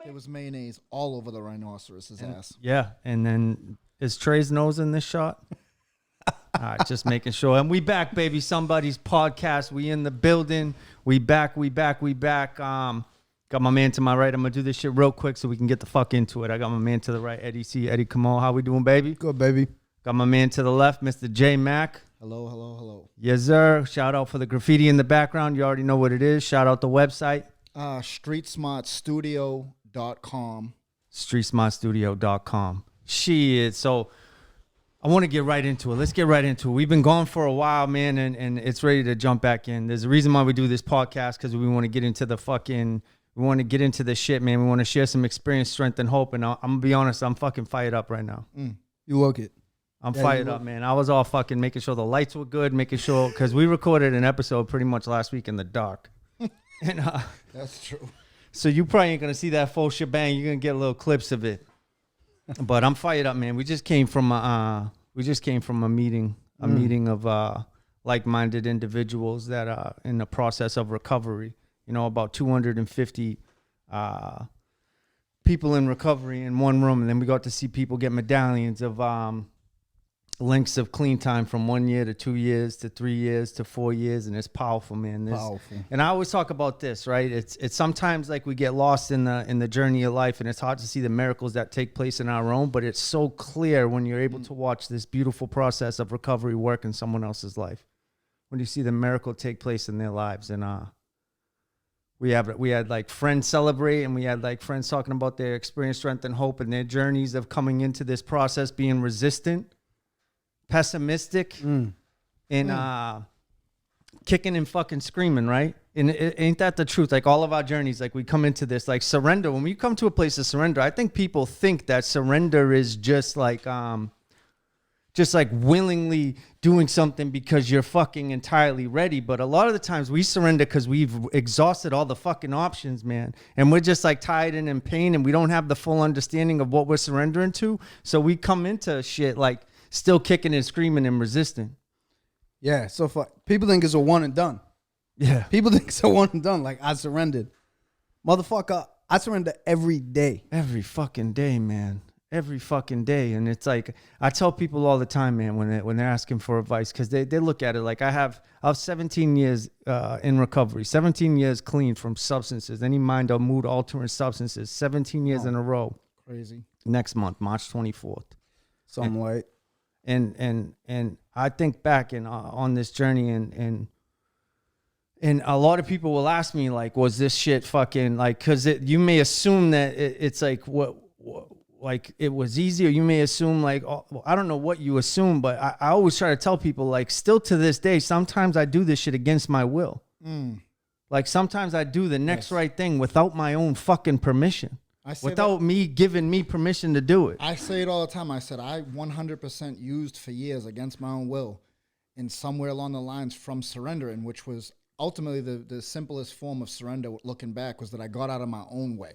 There was mayonnaise all over the rhinoceros's ass. Yeah, and then is Trey's nose in this shot? All right, just making sure. And we back, baby. SomeBuddies Podcast. We in the building. We back. Got my man to my right. I'm going to do this shit real quick so we can get the fuck into it. I got my man to the right, Eddie C. Eddie, come on. How we doing, baby? Good, baby. Got my man to the left, Mr. J Mac. Hello. Yes, sir. Shout out for the graffiti in the background. You already know what it is. Shout out the website. StreetSmartStudio.com. StreetSmartStudio.com. Shit. So I want to get right into it. Let's get right into it. We've been gone for a while, man, and it's ready to jump back in. There's a reason why we do this podcast, because we want to get into the shit, man. We want to share some experience, strength, and hope. And I'm going to be honest, I'm fucking fired up right now. You look it. I'm fired up, man. I was all fucking making sure the lights were good, making sure, because we recorded an episode pretty much last week in the dark. And that's true. So you probably ain't going to see that full shebang. You're going to get little clips of it. But I'm fired up, man. We just came from a meeting of like-minded individuals that are in the process of recovery. You know, about 250 people in recovery in one room. And then we got to see people get medallions of lengths of clean time from 1 year to 2 years to 3 years to 4 years. And it's powerful, man. Powerful. And I always talk about this, right? It's sometimes like we get lost in the journey of life, and it's hard to see the miracles that take place in our own, but it's so clear when you're able to watch this beautiful process of recovery work in someone else's life. When you see the miracle take place in their lives. And we had like friends celebrate, and we had like friends talking about their experience, strength, and hope, and their journeys of coming into this process being resistant, pessimistic, and kicking and fucking screaming, right? And ain't that the truth? Like all of our journeys, like we come into this, like surrender. When we come to a place of surrender, I think people think that surrender is just like willingly doing something because you're fucking entirely ready. But a lot of the times we surrender because we've exhausted all the fucking options, man. And we're just like tired and in pain, and we don't have the full understanding of what we're surrendering to. So we come into shit like still kicking and screaming and resisting. Yeah, so people think it's a one and done. Yeah. People think it's a one and done. Like, I surrendered. Motherfucker, I surrender every day. Every fucking day, man. Every fucking day. And it's like, I tell people all the time, man, when they're asking for advice, because they look at it like I have 17 years in recovery, 17 years clean from substances, any mind or mood altering substances, 17 years in a row. Crazy. Next month, March 24th. Something like. And I think back on this journey, and a lot of people will ask me, like, was this shit fucking like, because you may assume that it's like what like it was easy, or you may assume like, well, I don't know what you assume, but I always try to tell people, like, still to this day, sometimes I do this shit against my will. Like sometimes I do the next right thing without my own fucking permission. Without me giving me permission to do it. I say it all the time. I said I 100% used for years against my own will, and somewhere along the lines from surrendering, which was ultimately the simplest form of surrender, looking back, was that I got out of my own way,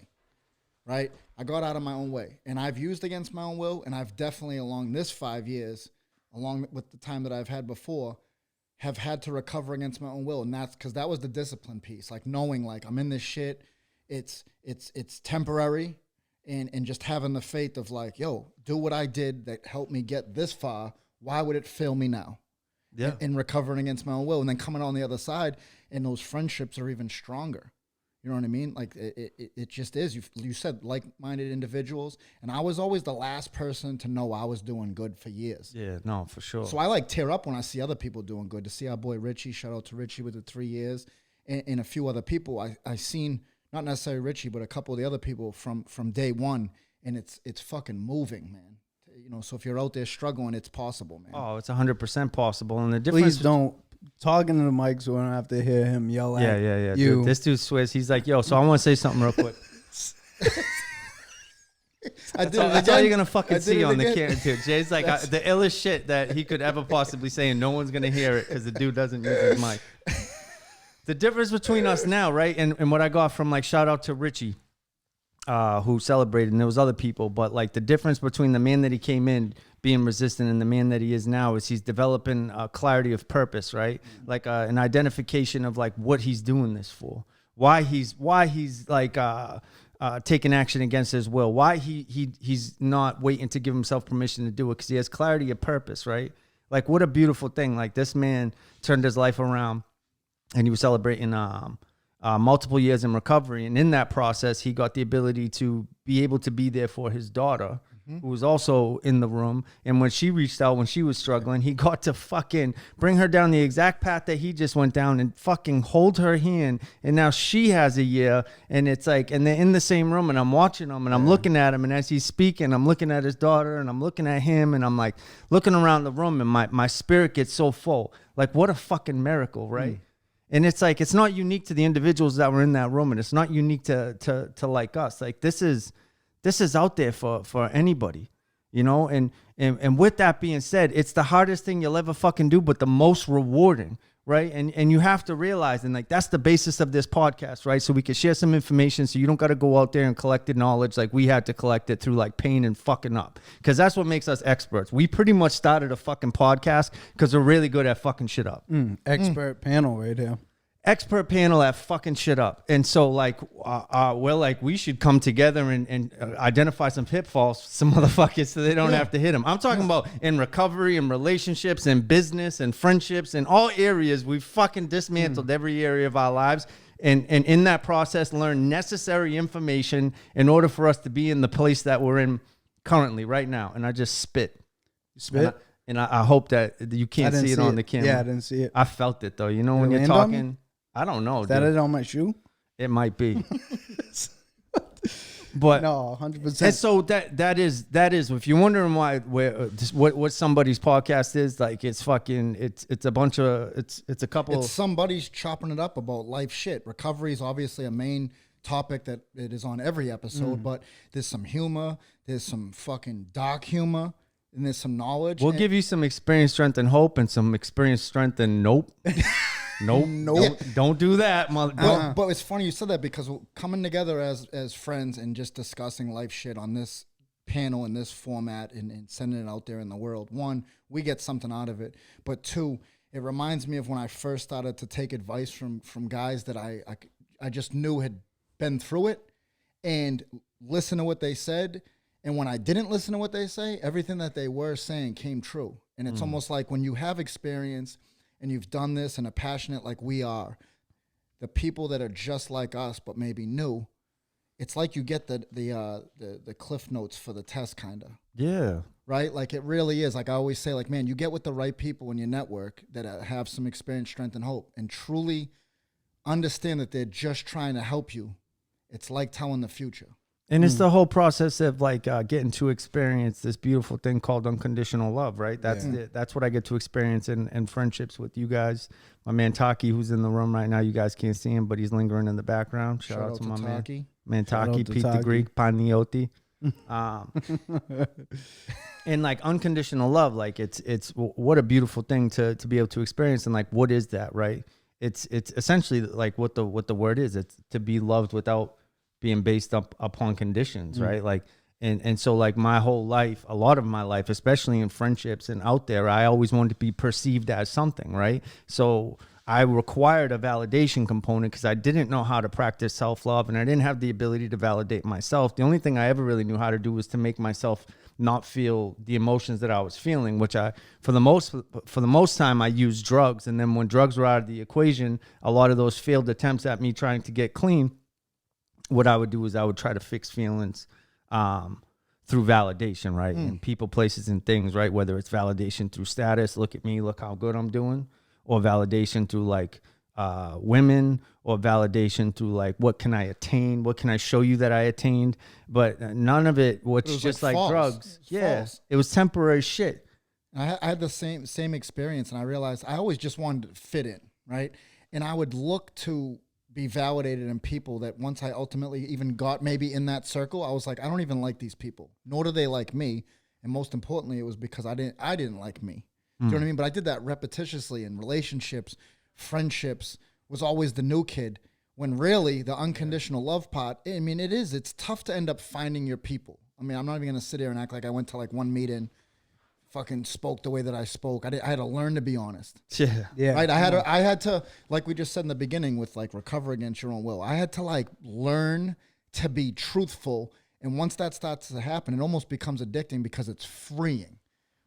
right? I got out of my own way, and I've used against my own will, and I've definitely along this 5 years, along with the time that I've had before, have had to recover against my own will. And that's because that was the discipline piece, like knowing like I'm in this shit. It's temporary, and just having the faith of like, yo, do what I did that helped me get this far. Why would it fail me now? Yeah. And recovering against my own will, and then coming on the other side, and those friendships are even stronger. You know what I mean? Like it just is. You said like-minded individuals, and I was always the last person to know I was doing good for years. Yeah, no, for sure. So I like tear up when I see other people doing good. To see our boy Richie, shout out to Richie with the 3 years, and a few other people I seen. Not necessarily Richie, but a couple of the other people from day one, and it's fucking moving, man. You know, so if you're out there struggling, it's possible, man. Oh, it's 100% possible, and the difference. Please don't talk into the mic so we don't have to hear him yell at Yeah. you. Dude, this dude swears. He's like, yo, so I want to say something real quick. That's all you're gonna fucking see on the camera, dude. Jay's like the illest shit that he could ever possibly say, and no one's gonna hear it because the dude doesn't use his mic. The difference between us now, right, and what I got from, like, shout out to Richie, who celebrated, and there was other people, but like the difference between the man that he came in being resistant, and the man that he is now is he's developing a clarity of purpose, right? Like an identification of like what he's doing this for, why he's like taking action against his will, why he's not waiting to give himself permission to do it, because he has clarity of purpose, right? Like, what a beautiful thing. Like, this man turned his life around, and he was celebrating multiple years in recovery, and in that process he got the ability to be able to be there for his daughter, who was also in the room. And when she reached out, when she was struggling, he got to fucking bring her down the exact path that he just went down and fucking hold her hand. And now she has a year, and it's like, and they're in the same room, and I'm watching them, and I'm looking at him, and as he's speaking, I'm looking at his daughter, and I'm looking at him, and I'm like looking around the room, and my spirit gets so full. Like, what a fucking miracle, right? And it's like, it's not unique to the individuals that were in that room, and it's not unique to like us. Like, this is out there for anybody, you know? And with that being said, it's the hardest thing you'll ever fucking do, but the most rewarding, right? And you have to realize, and like, that's the basis of this podcast, right? So we can share some information, so you don't got to go out there and collect the knowledge like we had to collect it through like pain and fucking up. Because that's what makes us experts. We pretty much started a fucking podcast because we're really good at fucking shit up. Expert panel right here. Expert panel at fucking shit up. And so like, we're like, we should come together and identify some pitfalls for some motherfuckers so they don't have to hit them. I'm talking about in recovery and relationships and business and friendships and all areas. We've fucking dismantled every area of our lives. And in that process, learn necessary information in order for us to be in the place that we're in currently right now. And I just spit. Spit? And I hope that you can't see it on the camera. Yeah, I didn't see it. I felt it though. You know, when you're land on me? talking, I don't know. Is that it on my shoe? It might be. But no, 100%. And so that is if you're wondering why what SomeBuddies Podcast is, like, it's fucking it's a bunch of it's a couple. It's somebody's chopping it up about life shit. Recovery is obviously a main topic that it is on every episode, but there's some humor, there's some fucking dark humor, and there's some knowledge. We'll give you some experience, strength, and hope, and some experience, strength, and nope. Nope. Don't do that, mother. But it's funny you said that, because coming together as friends and just discussing life shit on this panel in this format and sending it out there in the world. One, we get something out of it. But two, it reminds me of when I first started to take advice from guys that I just knew had been through it and listen to what they said. And when I didn't listen to what they say, everything that they were saying came true. And it's almost like when you have experience and you've done this and are passionate like we are, the people that are just like us but maybe new, it's like you get the cliff notes for the test, kind of. Yeah. Right? Like, it really is. Like I always say, like, man, you get with the right people in your network that have some experience, strength, and hope, and truly understand that they're just trying to help you. It's like telling the future. And it's the whole process of like getting to experience this beautiful thing called unconditional love, right? That's what I get to experience in friendships with you guys. My man Taki, who's in the room right now, you guys can't see him, but he's lingering in the background. Shout out to my Taki. man Taki, Pete the Greek, Panioti. And like unconditional love, like it's what a beautiful thing to be able to experience. And like, what is that, right? It's essentially like what the word is. It's to be loved without being based upon conditions, right? Like, and so like my whole life, a lot of my life, especially in friendships and out there, I always wanted to be perceived as something, right? So I required a validation component because I didn't know how to practice self-love, and I didn't have the ability to validate myself. The only thing I ever really knew how to do was to make myself not feel the emotions that I was feeling, which for the most time I used drugs. And then when drugs were out of the equation, a lot of those failed attempts at me trying to get clean, what I would do is I would try to fix feelings through validation, right? And people, places, and things, right? Whether it's validation through status, look at me, look how good I'm doing, or validation through like women, or validation through like, what can I attain? What can I show you that I attained? But none of it was just like drugs. It was temporary shit. I had the same experience, and I realized I always just wanted to fit in, right? And I would look to be validated in people that once I ultimately even got maybe in that circle, I was like, I don't even like these people, nor do they like me. And most importantly, it was because I didn't like me. Do you know what I mean? But I did that repetitiously in relationships, friendships, was always the new kid, when really the unconditional love part, I mean, it's tough to end up finding your people. I mean, I'm not even going to sit here and act like I went to like one meeting fucking spoke the way that I spoke. I had to learn to be honest. Yeah. Right. I had to, like we just said in the beginning with like recover against your own will. I had to like learn to be truthful. And once that starts to happen, it almost becomes addicting because it's freeing,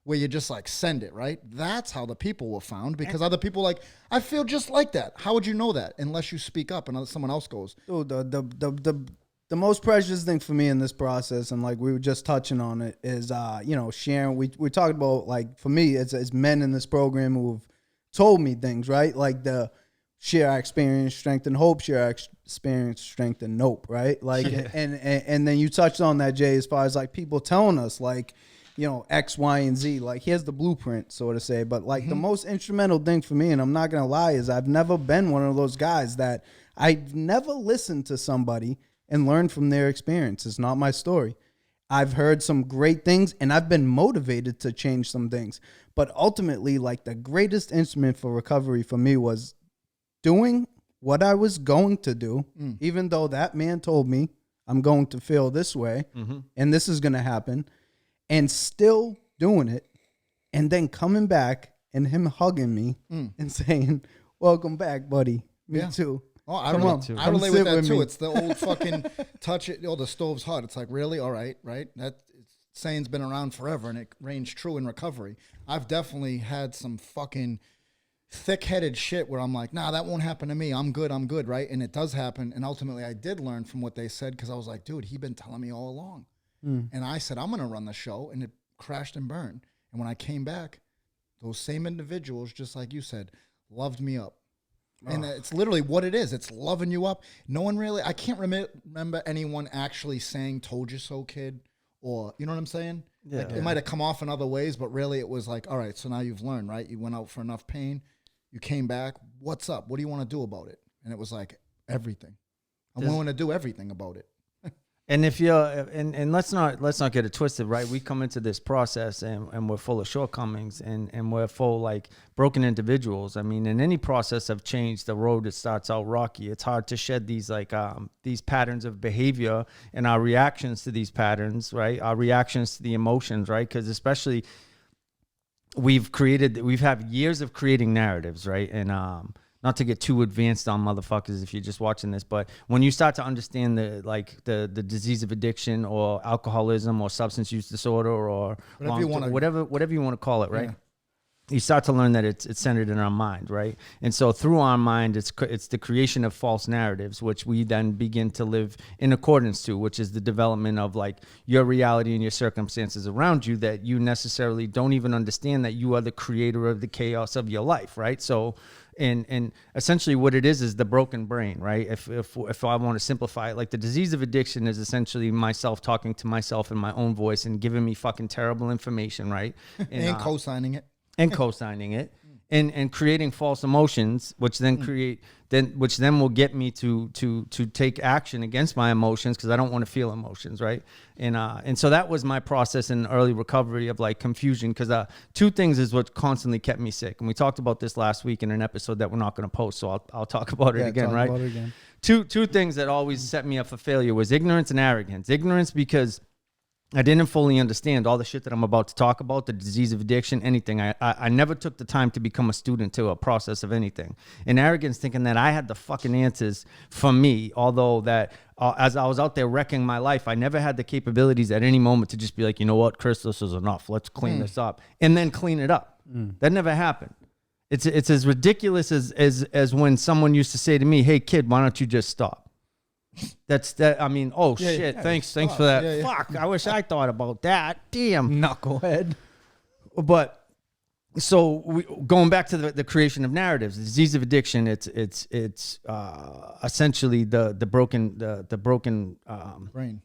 where you just like send it, right? That's how the people were found, because other people like, I feel just like that. How would you know that unless you speak up and someone else goes? Dude, the most precious thing for me in this process, and like we were just touching on it, is sharing. We talked about, like, for me, it's men in this program who've told me things, right? Like the share our experience, strength, and hope. Share our experience, strength, and nope, right? Like, and then you touched on that, Jay, as far as like people telling us like, X, Y, and Z. Like, here's the blueprint, so to say. But like the most instrumental thing for me, and I'm not gonna lie, is I've never been one of those guys that I've never listened to somebody and learn from their experience. It's not my story. I've heard some great things and I've been motivated to change some things. But ultimately, like, the greatest instrument for recovery for me was doing what I was going to do, even though that man told me I'm going to feel this way and this is going to happen, and still doing it, and then coming back and him hugging me and saying, "Welcome back, buddy. Me too." Oh, I Come relate with that with too. me. It's the old fucking touch it. The stove's hot. It's like, really? All right, right? That saying's been around forever, and it reigns true in recovery. I've definitely had some fucking thick-headed shit where I'm like, nah, that won't happen to me. I'm good, right? And it does happen. And ultimately, I did learn from what they said, because I was like, dude, he's been telling me all along. And I said, I'm gonna run the show, and it crashed and burned. And when I came back, those same individuals, just like you said, loved me up. And it's literally what it is. It's loving you up. No one really, I can't remember anyone actually saying, "Told you so, kid," or, you know what I'm saying? Yeah. Like, it might have come off in other ways, but really it was like, all right, so now you've learned, right? You went out for enough pain. You came back. What's up? What do you want to do about it? And it was like, everything. I'm willing to do everything about it. And if you're, and let's not get it twisted, right? We come into this process and we're full of shortcomings and we're full like broken individuals. I mean, in any process of change, the road, it starts out rocky. It's hard to shed these like these patterns of behavior and our reactions to these patterns, right? Our reactions to the emotions, right? Because especially we've had years of creating narratives, right? And not to get too advanced on motherfuckers if you're just watching this, but when you start to understand the disease of addiction or alcoholism or substance use disorder or whatever you want to call it, right? Yeah. You start to learn that it's centered in our mind, right? And so through our mind, it's the creation of false narratives, which we then begin to live in accordance to, which is the development of like your reality and your circumstances around you that you necessarily don't even understand that you are the creator of the chaos of your life, right? So and essentially what it is the broken brain, right? If I want to simplify it, like the disease of addiction is essentially myself talking to myself in my own voice and giving me fucking terrible information, right? And co-signing it. And co-signing it. And creating false emotions, which then will get me to take action against my emotions because I don't want to feel emotions, right? And so that was my process in early recovery of like confusion, because two things is what constantly kept me sick, and we talked about this last week in an episode that we're not going to post, so I'll talk about it again, right? Two things that always set me up for failure was ignorance and arrogance. Ignorance because I didn't fully understand all the shit that I'm about to talk about, the disease of addiction, anything. I never took the time to become a student to a process of anything. And arrogance, thinking that I had the fucking answers for me, although that as I was out there wrecking my life, I never had the capabilities at any moment to just be like, you know what, Chris, this is enough. Let's clean this up. And then clean it up. That never happened. It's as ridiculous as when someone used to say to me, hey, kid, why don't you just stop? I mean, shit. Yeah, thanks for that. Yeah. Fuck, I wish I thought about that. Damn. Knucklehead. But so going back to the creation of narratives, the disease of addiction, it's essentially the broken brain.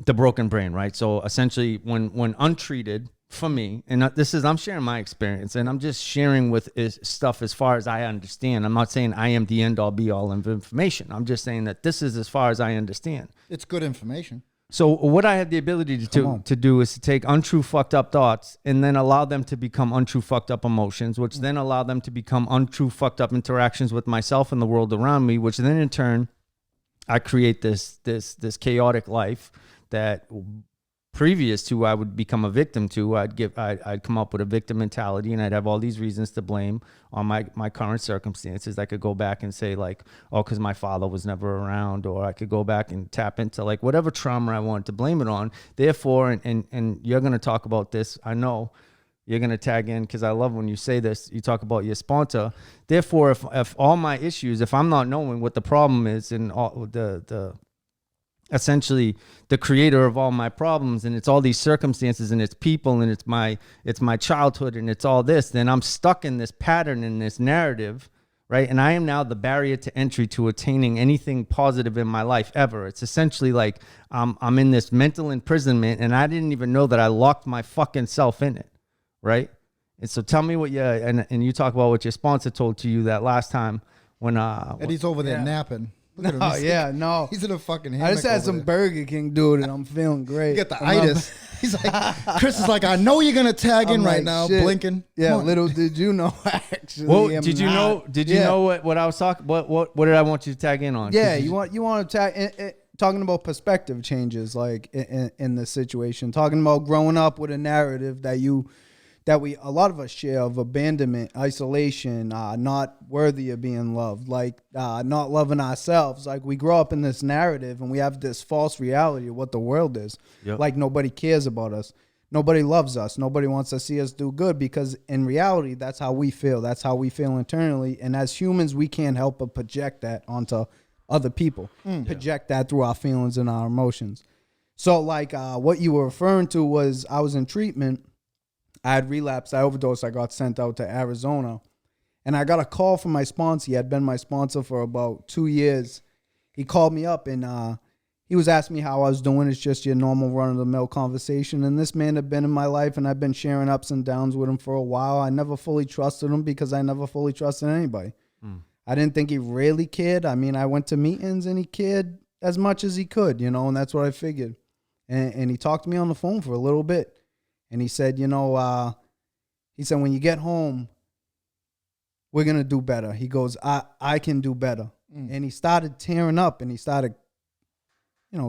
The broken brain, right? So essentially when untreated, for me, and I'm sharing my experience, and I'm just sharing with stuff as far as I understand. I'm not saying I am the end all be all of information. I'm just saying that this is as far as I understand. It's good information. So what I have the ability to do is to take untrue fucked up thoughts and then allow them to become untrue fucked up emotions, which then allow them to become untrue fucked up interactions with myself and the world around me, which then in turn I create this chaotic life that previous to I would become a victim to. I'd come up with a victim mentality, and I'd have all these reasons to blame on my current circumstances. I could go back and say like, oh, because my father was never around, or I could go back and tap into like whatever trauma I wanted to blame it on. Therefore, and you're gonna talk about this, I know. You're going to tag in because I love when you say this. You talk about your sponsor. Therefore, if all my issues, if I'm not knowing what the problem is and all the essentially the creator of all my problems, and it's all these circumstances and it's people and it's my childhood and it's all this, then I'm stuck in this pattern, in this narrative, right? And I am now the barrier to entry to attaining anything positive in my life ever. It's essentially like I'm in this mental imprisonment, and I didn't even know that I locked my fucking self in it. Right. And so tell me what and you talk about what your sponsor told to you that last time when Eddie's over there napping. Look at him. He's in a fucking hammock. I just had some Burger King, dude, and I'm feeling great. You get the itis. He's like, Chris is like, I know you're gonna tag in right now, shit. blinking. Yeah, little did you know, actually. Well, did you know what I was talking? What did I want you to tag in on? Yeah, you want to tag talking about perspective changes, like in this situation, talking about growing up with a narrative that a lot of us share of abandonment, isolation, not worthy of being loved, like not loving ourselves. Like we grow up in this narrative and we have this false reality of what the world is. Yep. Like nobody cares about us. Nobody loves us. Nobody wants to see us do good, because in reality, that's how we feel. That's how we feel internally. And as humans, we can't help but project that onto other people, project that through our feelings and our emotions. So like what you were referring to was I was in treatment. I had relapsed. I overdosed. I got sent out to Arizona. And I got a call from my sponsor. He had been my sponsor for about 2 years. He called me up and he was asking me how I was doing. It's just your normal run-of-the-mill conversation. And this man had been in my life, and I've been sharing ups and downs with him for a while. I never fully trusted him because I never fully trusted anybody. I didn't think he really cared. I mean, I went to meetings and he cared as much as he could, and that's what I figured. And he talked to me on the phone for a little bit. And he said, when you get home, we're going to do better. He goes, I can do better. And he started tearing up and he started,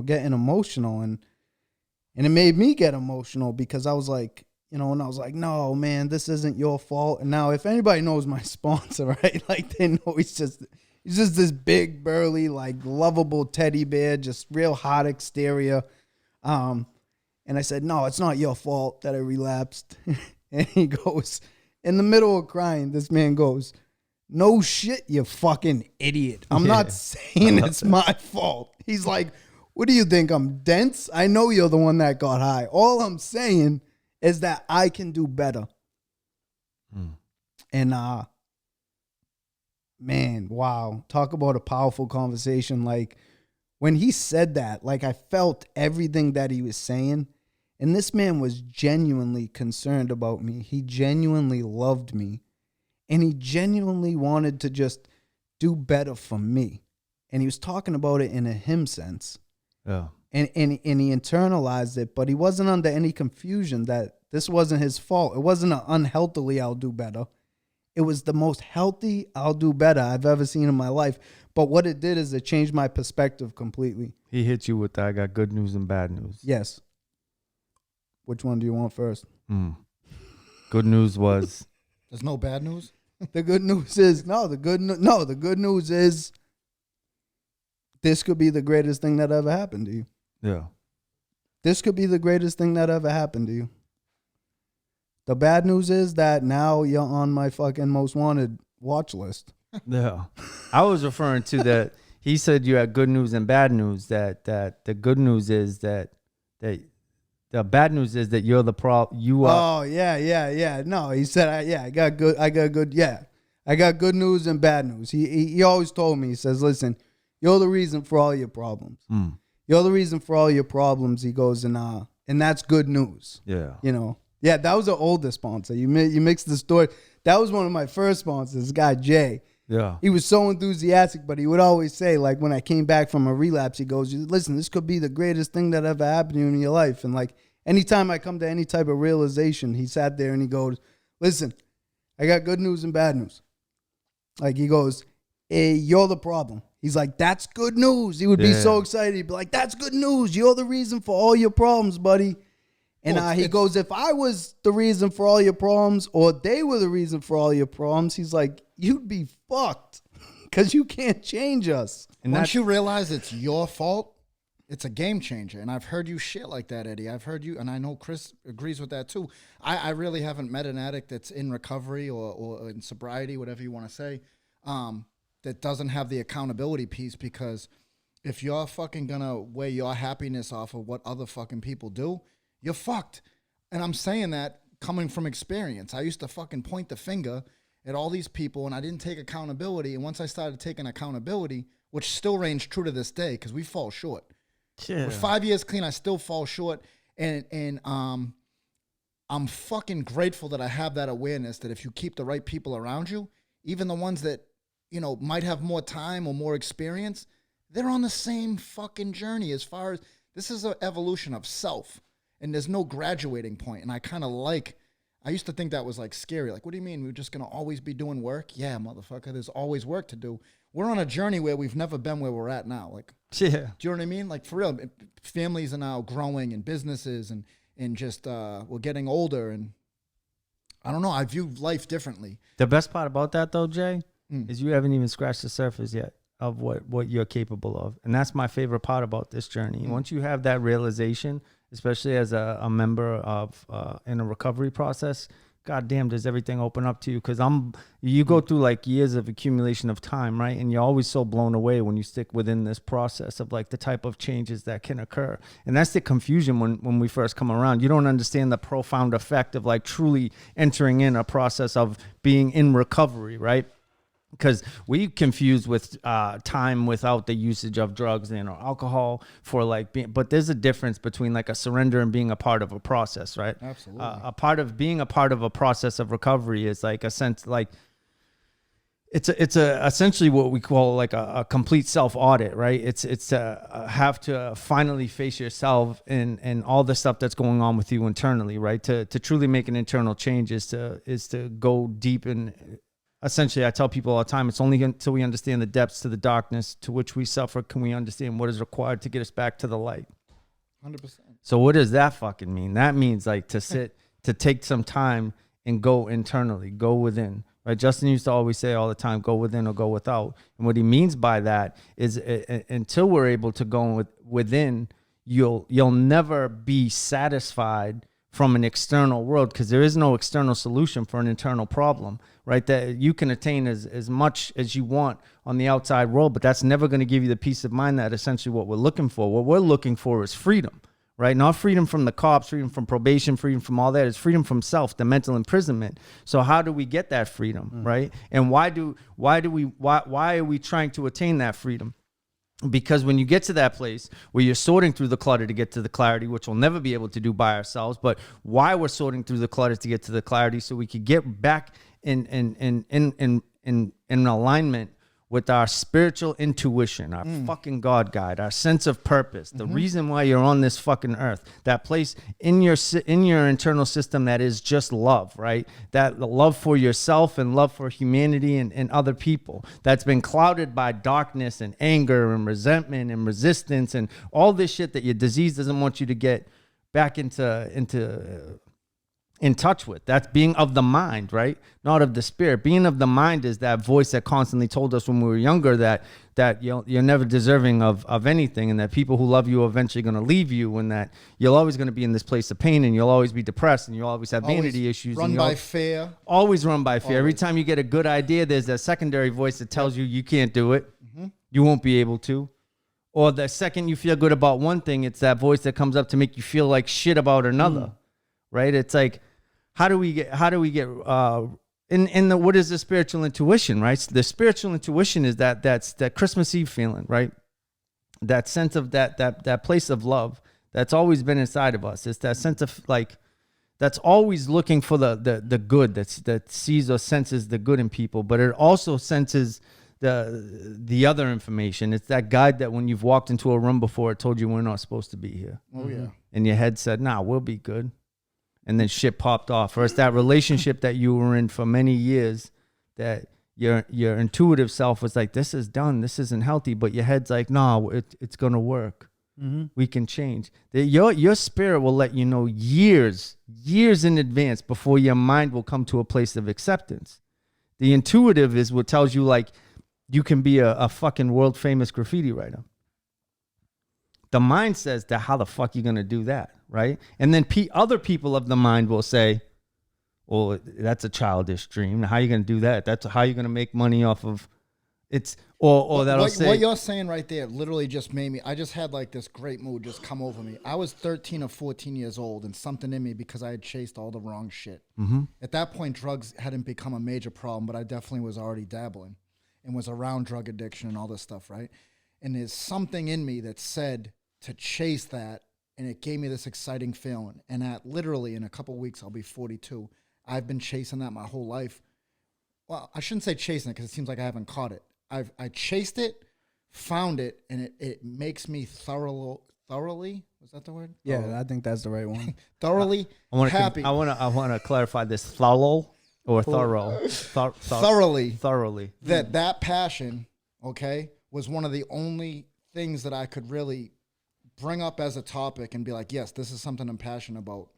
getting emotional. And it made me get emotional because I was like, and I was like, no, man, this isn't your fault. And now if anybody knows my sponsor, right, like they know he's just this big, burly, like lovable teddy bear, just real hot exterior. And I said, no, it's not your fault that I relapsed. And he goes, in the middle of crying, this man goes, no shit, you fucking idiot. I'm not saying it's my fault. He's like, what do you think? I'm dense? I know you're the one that got high. All I'm saying is that I can do better. And, man, wow. Talk about a powerful conversation. Like, when he said that, like, I felt everything that he was saying. And this man was genuinely concerned about me. He genuinely loved me. And he genuinely wanted to just do better for me. And he was talking about it in a him sense. Yeah. And he internalized it, but he wasn't under any confusion that this wasn't his fault. It wasn't an unhealthily I'll do better. It was the most healthy I'll do better I've ever seen in my life. But what it did is it changed my perspective completely. He hit you with that. I got good news and bad news. Yes. Which one do you want first? Good news was there's no bad news. The good news is the good news is this could be the greatest thing that ever happened to you. Yeah. This could be the greatest thing that ever happened to you. The bad news is that now you're on my fucking most wanted watch list. Yeah. I was referring to that. He said you had good news and bad news. That the good news is that the bad news is that you're the problem. You are. Oh yeah. No, he said I got good news and bad news. He always told me, he says, listen, you're the reason for all your problems. You're the reason for all your problems. He goes, and that's good news. Yeah. Yeah, that was an older sponsor. You mixed the story. That was one of my first sponsors, this guy Jay. Yeah. He was so enthusiastic, but he would always say, like, when I came back from a relapse, he goes, listen, this could be the greatest thing that ever happened to you in your life. And like, anytime I come to any type of realization, he sat there and he goes, listen, I got good news and bad news. Like, he goes, hey, you're the problem. He's like, that's good news. He would be so excited. He'd be like, that's good news. You're the reason for all your problems, buddy. And he goes, if I was the reason for all your problems or they were the reason for all your problems, he's like, you'd be fucked because you can't change us. And once you realize it's your fault, it's a game changer. And I've heard you shit like that, Eddie. I've heard you, and I know Chris agrees with that too. I really haven't met an addict that's in recovery or in sobriety, whatever you want to say, that doesn't have the accountability piece, because if you're fucking gonna weigh your happiness off of what other fucking people do, you're fucked. And I'm saying that coming from experience. I used to fucking point the finger at all these people, and I didn't take accountability. And once I started taking accountability, which still reigns true to this day, because we fall short. Yeah. With 5 years clean, I still fall short. And I'm fucking grateful that I have that awareness that if you keep the right people around you, even the ones that, you know, might have more time or more experience, they're on the same fucking journey. As far as this is an evolution of self, and there's no graduating point. And I kind of I used to think that was like scary. Like, what do you mean? We're just going to always be doing work? Yeah, motherfucker, there's always work to do. We're on a journey where we've never been where we're at now. Like, yeah. Do you know what I mean? Like, for real, families are now growing, and businesses, and just we're getting older. And I don't know, I view life differently. The best part about that though, Jay, is you haven't even scratched the surface yet of what you're capable of. And that's my favorite part about this journey. Once you have that realization, especially as a member of in a recovery process, God damn, does everything open up to you? Because you go through like years of accumulation of time, right? And you're always so blown away when you stick within this process of like the type of changes that can occur. And that's the confusion when we first come around. You don't understand the profound effect of like truly entering in a process of being in recovery, right? Because we confuse with time without the usage of drugs and or alcohol for like being, but there's a difference between like a surrender and being a part of a process, right? Absolutely. A part of being a part of a process of recovery is like a sense like it's essentially what we call like a complete self audit, right? It's to have to finally face yourself and all the stuff that's going on with you internally, right? To truly make an internal change is to go deep in. Essentially, I tell people all the time, it's only until we understand the depths to the darkness to which we suffer can we understand what is required to get us back to the light. 100%. So what does that fucking mean? That means like to take some time and go internally, go within. Right? Justin used to always say all the time, go within or go without. And what he means by that is until we're able to go within, you'll never be satisfied from an external world, because there is no external solution for an internal problem, right? That you can attain as much as you want on the outside world, but that's never going to give you the peace of mind that essentially what we're looking for. What we're looking for is freedom, right? Not freedom from the cops, freedom from probation, freedom from all that. It's freedom from self, the mental imprisonment. So how do we get that freedom, right? And why are we trying to attain that freedom? Because when you get to that place where you're sorting through the clutter to get to the clarity, which we'll never be able to do by ourselves, but why we're sorting through the clutter to get to the clarity, so we could get back in alignment with our spiritual intuition, our fucking God guide, our sense of purpose, the reason why you're on this fucking earth, that place in your internal system that is just love, right? That love for yourself and love for humanity and other people that's been clouded by darkness and anger and resentment and resistance and all this shit that your disease doesn't want you to get back in touch with. That's being of the mind, right? Not of the spirit. Being of the mind is that voice that constantly told us when we were younger that you're never deserving of anything, and that people who love you are eventually going to leave you, and that you're always going to be in this place of pain, and you'll always be depressed, and you'll always have vanity issues. Run by fear. Always run by fear. Always. Every time you get a good idea, there's that secondary voice that tells you can't do it. You won't be able to. Or the second you feel good about one thing, it's that voice that comes up to make you feel like shit about another. Right? It's like, how do we get what is the spiritual intuition, right? So the spiritual intuition is that's that Christmas Eve feeling, right? That sense of that place of love that's always been inside of us. It's that sense of like, that's always looking for the good, that sees or senses the good in people, but it also senses the other information. It's that guide that when you've walked into a room before, it told you we're not supposed to be here. Oh yeah. And your head said, nah, we'll be good. And then shit popped off. Or it's that relationship that you were in for many years that your intuitive self was like, this is done, this isn't healthy, but your head's like, no, it's gonna work. we can change. Your spirit will let you know years in advance before your mind will come to a place of acceptance. The intuitive is what tells you like you can be a fucking world famous graffiti writer. The mind says that how the fuck you gonna do that, right? And then other people of the mind will say, well, that's a childish dream. How are you gonna do that? That's how you're gonna make money off of it's or that'll say what you're saying right there literally just made me. I just had like this great mood just come over me. I was 13 or 14 years old, and something in me, because I had chased all the wrong shit. At that point, drugs hadn't become a major problem, but I definitely was already dabbling and was around drug addiction and all this stuff, right? And there's something in me that said to chase that, and it gave me this exciting feeling. And literally in a couple of weeks, I'll be 42. I've been chasing that my whole life. Well, I shouldn't say chasing it because it seems like I haven't caught it. I chased it, found it, and it makes me thoroughly, was that the word? Yeah, I think that's the right one. Thoroughly happy. I want to clarify this. Thorough or thorough? Thoroughly. That passion, okay, was one of the only things that I could really bring up as a topic and be like, yes, this is something I'm passionate about,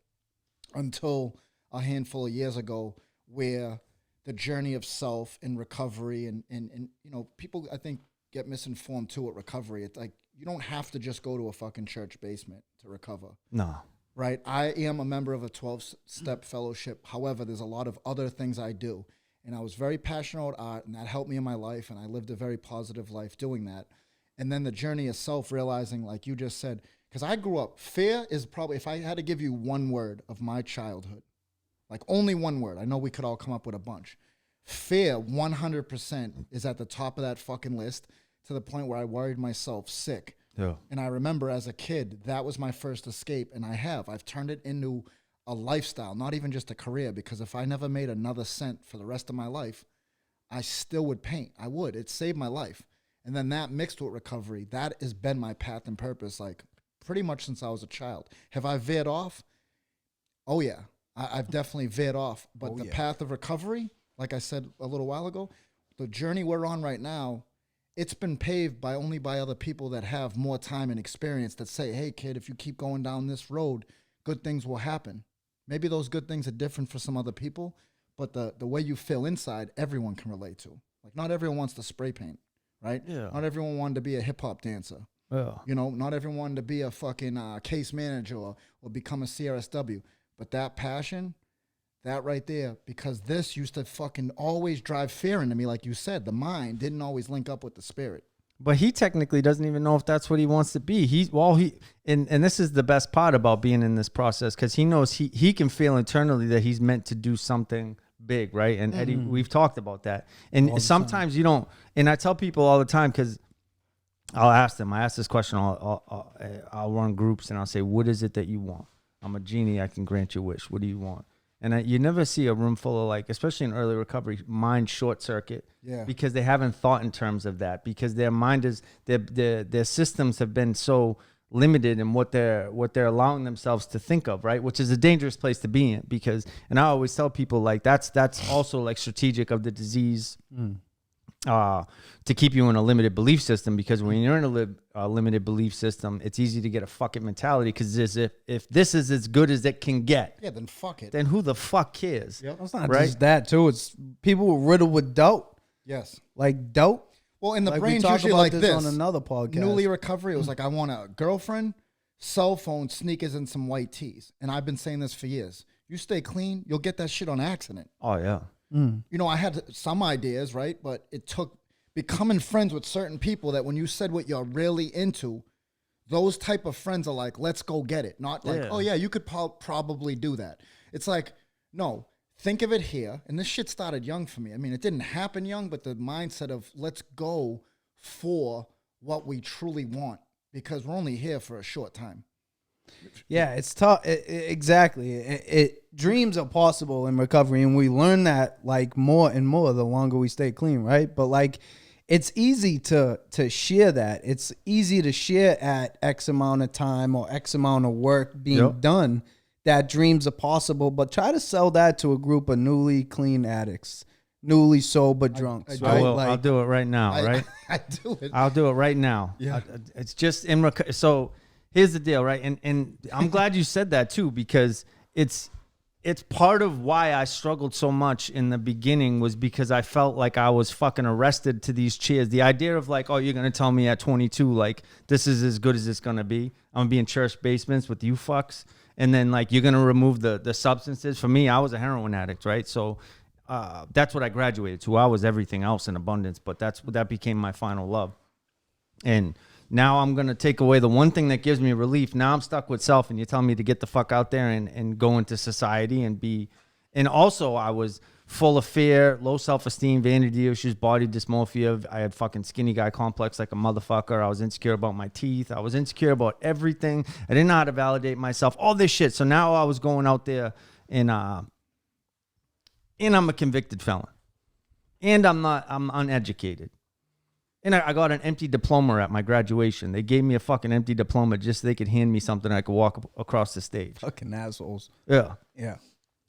until a handful of years ago, where the journey of self and recovery and you know, people I think get misinformed too at recovery. It's like you don't have to just go to a fucking church basement to recover. No. Right? I am a member of a 12-step fellowship. However, there's a lot of other things I do. And I was very passionate about art, and that helped me in my life, and I lived a very positive life doing that. And then the journey of self, realizing, like you just said, because I grew up, fear is probably, if I had to give you one word of my childhood, like only one word, I know we could all come up with a bunch. Fear, 100% is at the top of that fucking list, to the point where I worried myself sick. Yeah. And I remember as a kid, that was my first escape, and I've turned it into a lifestyle, not even just a career, because if I never made another cent for the rest of my life, I still would paint. I would. It saved my life. And then that mixed with recovery, that has been my path and purpose, like pretty much since I was a child. Have I veered off? Oh, yeah. I've definitely veered off. But the path of recovery, like I said a little while ago, the journey we're on right now, it's been paved only by other people that have more time and experience, that say, hey, kid, if you keep going down this road, good things will happen. Maybe those good things are different for some other people, but the way you feel inside, everyone can relate to. Like, not everyone wants to spray paint, right? Yeah. Not everyone wanted to be a hip-hop dancer. Yeah. You know, not everyone wanted to be a fucking case manager or become a CRSW. But that passion, that right there, because this used to fucking always drive fear into me, like you said. The mind didn't always link up with the spirit. But he technically doesn't even know if that's what he wants to be. And this is the best part about being in this process, because he knows he can feel internally that he's meant to do something big, right? And Eddie, we've talked about that. And sometimes you don't. And I tell people all the time, because I'll ask them. I ask this question. I'll run groups and I'll say, "What is it that you want? I'm a genie. I can grant your wish. What do you want?" And you never see a room full of, like, especially in early recovery, mind short circuit. Yeah. Because they haven't thought in terms of that. Because their mind is their systems have been so limited in what they're allowing themselves to think of, right? Which is a dangerous place to be in. Because, and I always tell people, like, that's also like strategic of the disease. To keep you in a limited belief system, because when you're in a limited belief system, it's easy to get a fucking mentality, because if this is as good as it can get, Yeah, then fuck it. then who the fuck cares? Yep. It's not Right? just that too. It's people riddled with doubt, Yes. like doubt. Well, and the Like, we brain's talk usually about like this this. on another podcast. Newly recovery, it was like, I want a girlfriend, cell phone, sneakers, and some white tees. And I've been saying this for years. You stay clean, you'll get that shit on accident. Oh yeah. You know, I had some ideas, right? But it took becoming friends with certain people that when you said what you're really into, those type of friends are like, let's go get it. Not like, Yeah. oh yeah, you could probably do that. It's like, no, think of it here. And this shit started young for me. I mean, it didn't happen young, but the mindset of let's go for what we truly want, because we're only here for a short time. Yeah, it's tough. Exactly. Dreams are possible in recovery, and we learn that, like, more and more the longer we stay clean, right? But, like, it's easy to share that. It's easy to share at X amount of time or X amount of work being done that dreams are possible, but try to sell that to a group of newly clean addicts, newly sober drunks, right? I'll do it right now, right? I do it. I'll do it right now. Yeah. It's just so here's the deal, right? And I'm glad you said that too, because it's part of why I struggled so much in the beginning was because I felt like I was fucking arrested to these chairs. The idea of like, oh, you're going to tell me at 22, like, this is as good as it's going to be. I'm going to be in church basements with you fucks. And then like, you're going to remove the substances. For me, I was a heroin addict, right? So that's what I graduated to. I was everything else in abundance, but that became my final love. And now I'm going to take away the one thing that gives me relief. Now I'm stuck with self, and you're telling me to get the fuck out there and go into society and be. And also, I was full of fear, low self-esteem, vanity issues, body dysmorphia. I had fucking skinny guy complex like a motherfucker. I was insecure about my teeth. I was insecure about everything. I didn't know how to validate myself, all this shit. So now I was going out there and I'm a convicted felon. And I'm uneducated. And I got an empty diploma at my graduation. They gave me a fucking empty diploma just so they could hand me something I could walk across the stage. Fucking assholes. Yeah. Yeah.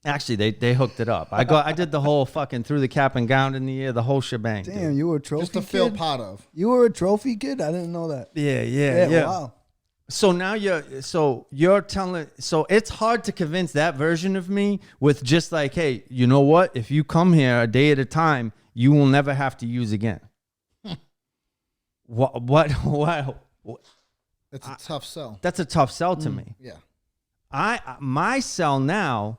Actually, they hooked it up. I did the whole fucking through the cap and gown in the air, the whole shebang. Damn, dude. you were a trophy Just to kid? feel part of. You were a trophy kid? I didn't know that. Yeah. Wow. So now you're telling, so it's hard to convince that version of me with just like, hey, you know what? If you come here a day at a time, you will never have to use again. What? It's a tough sell. That's a tough sell to me. Yeah. My sell now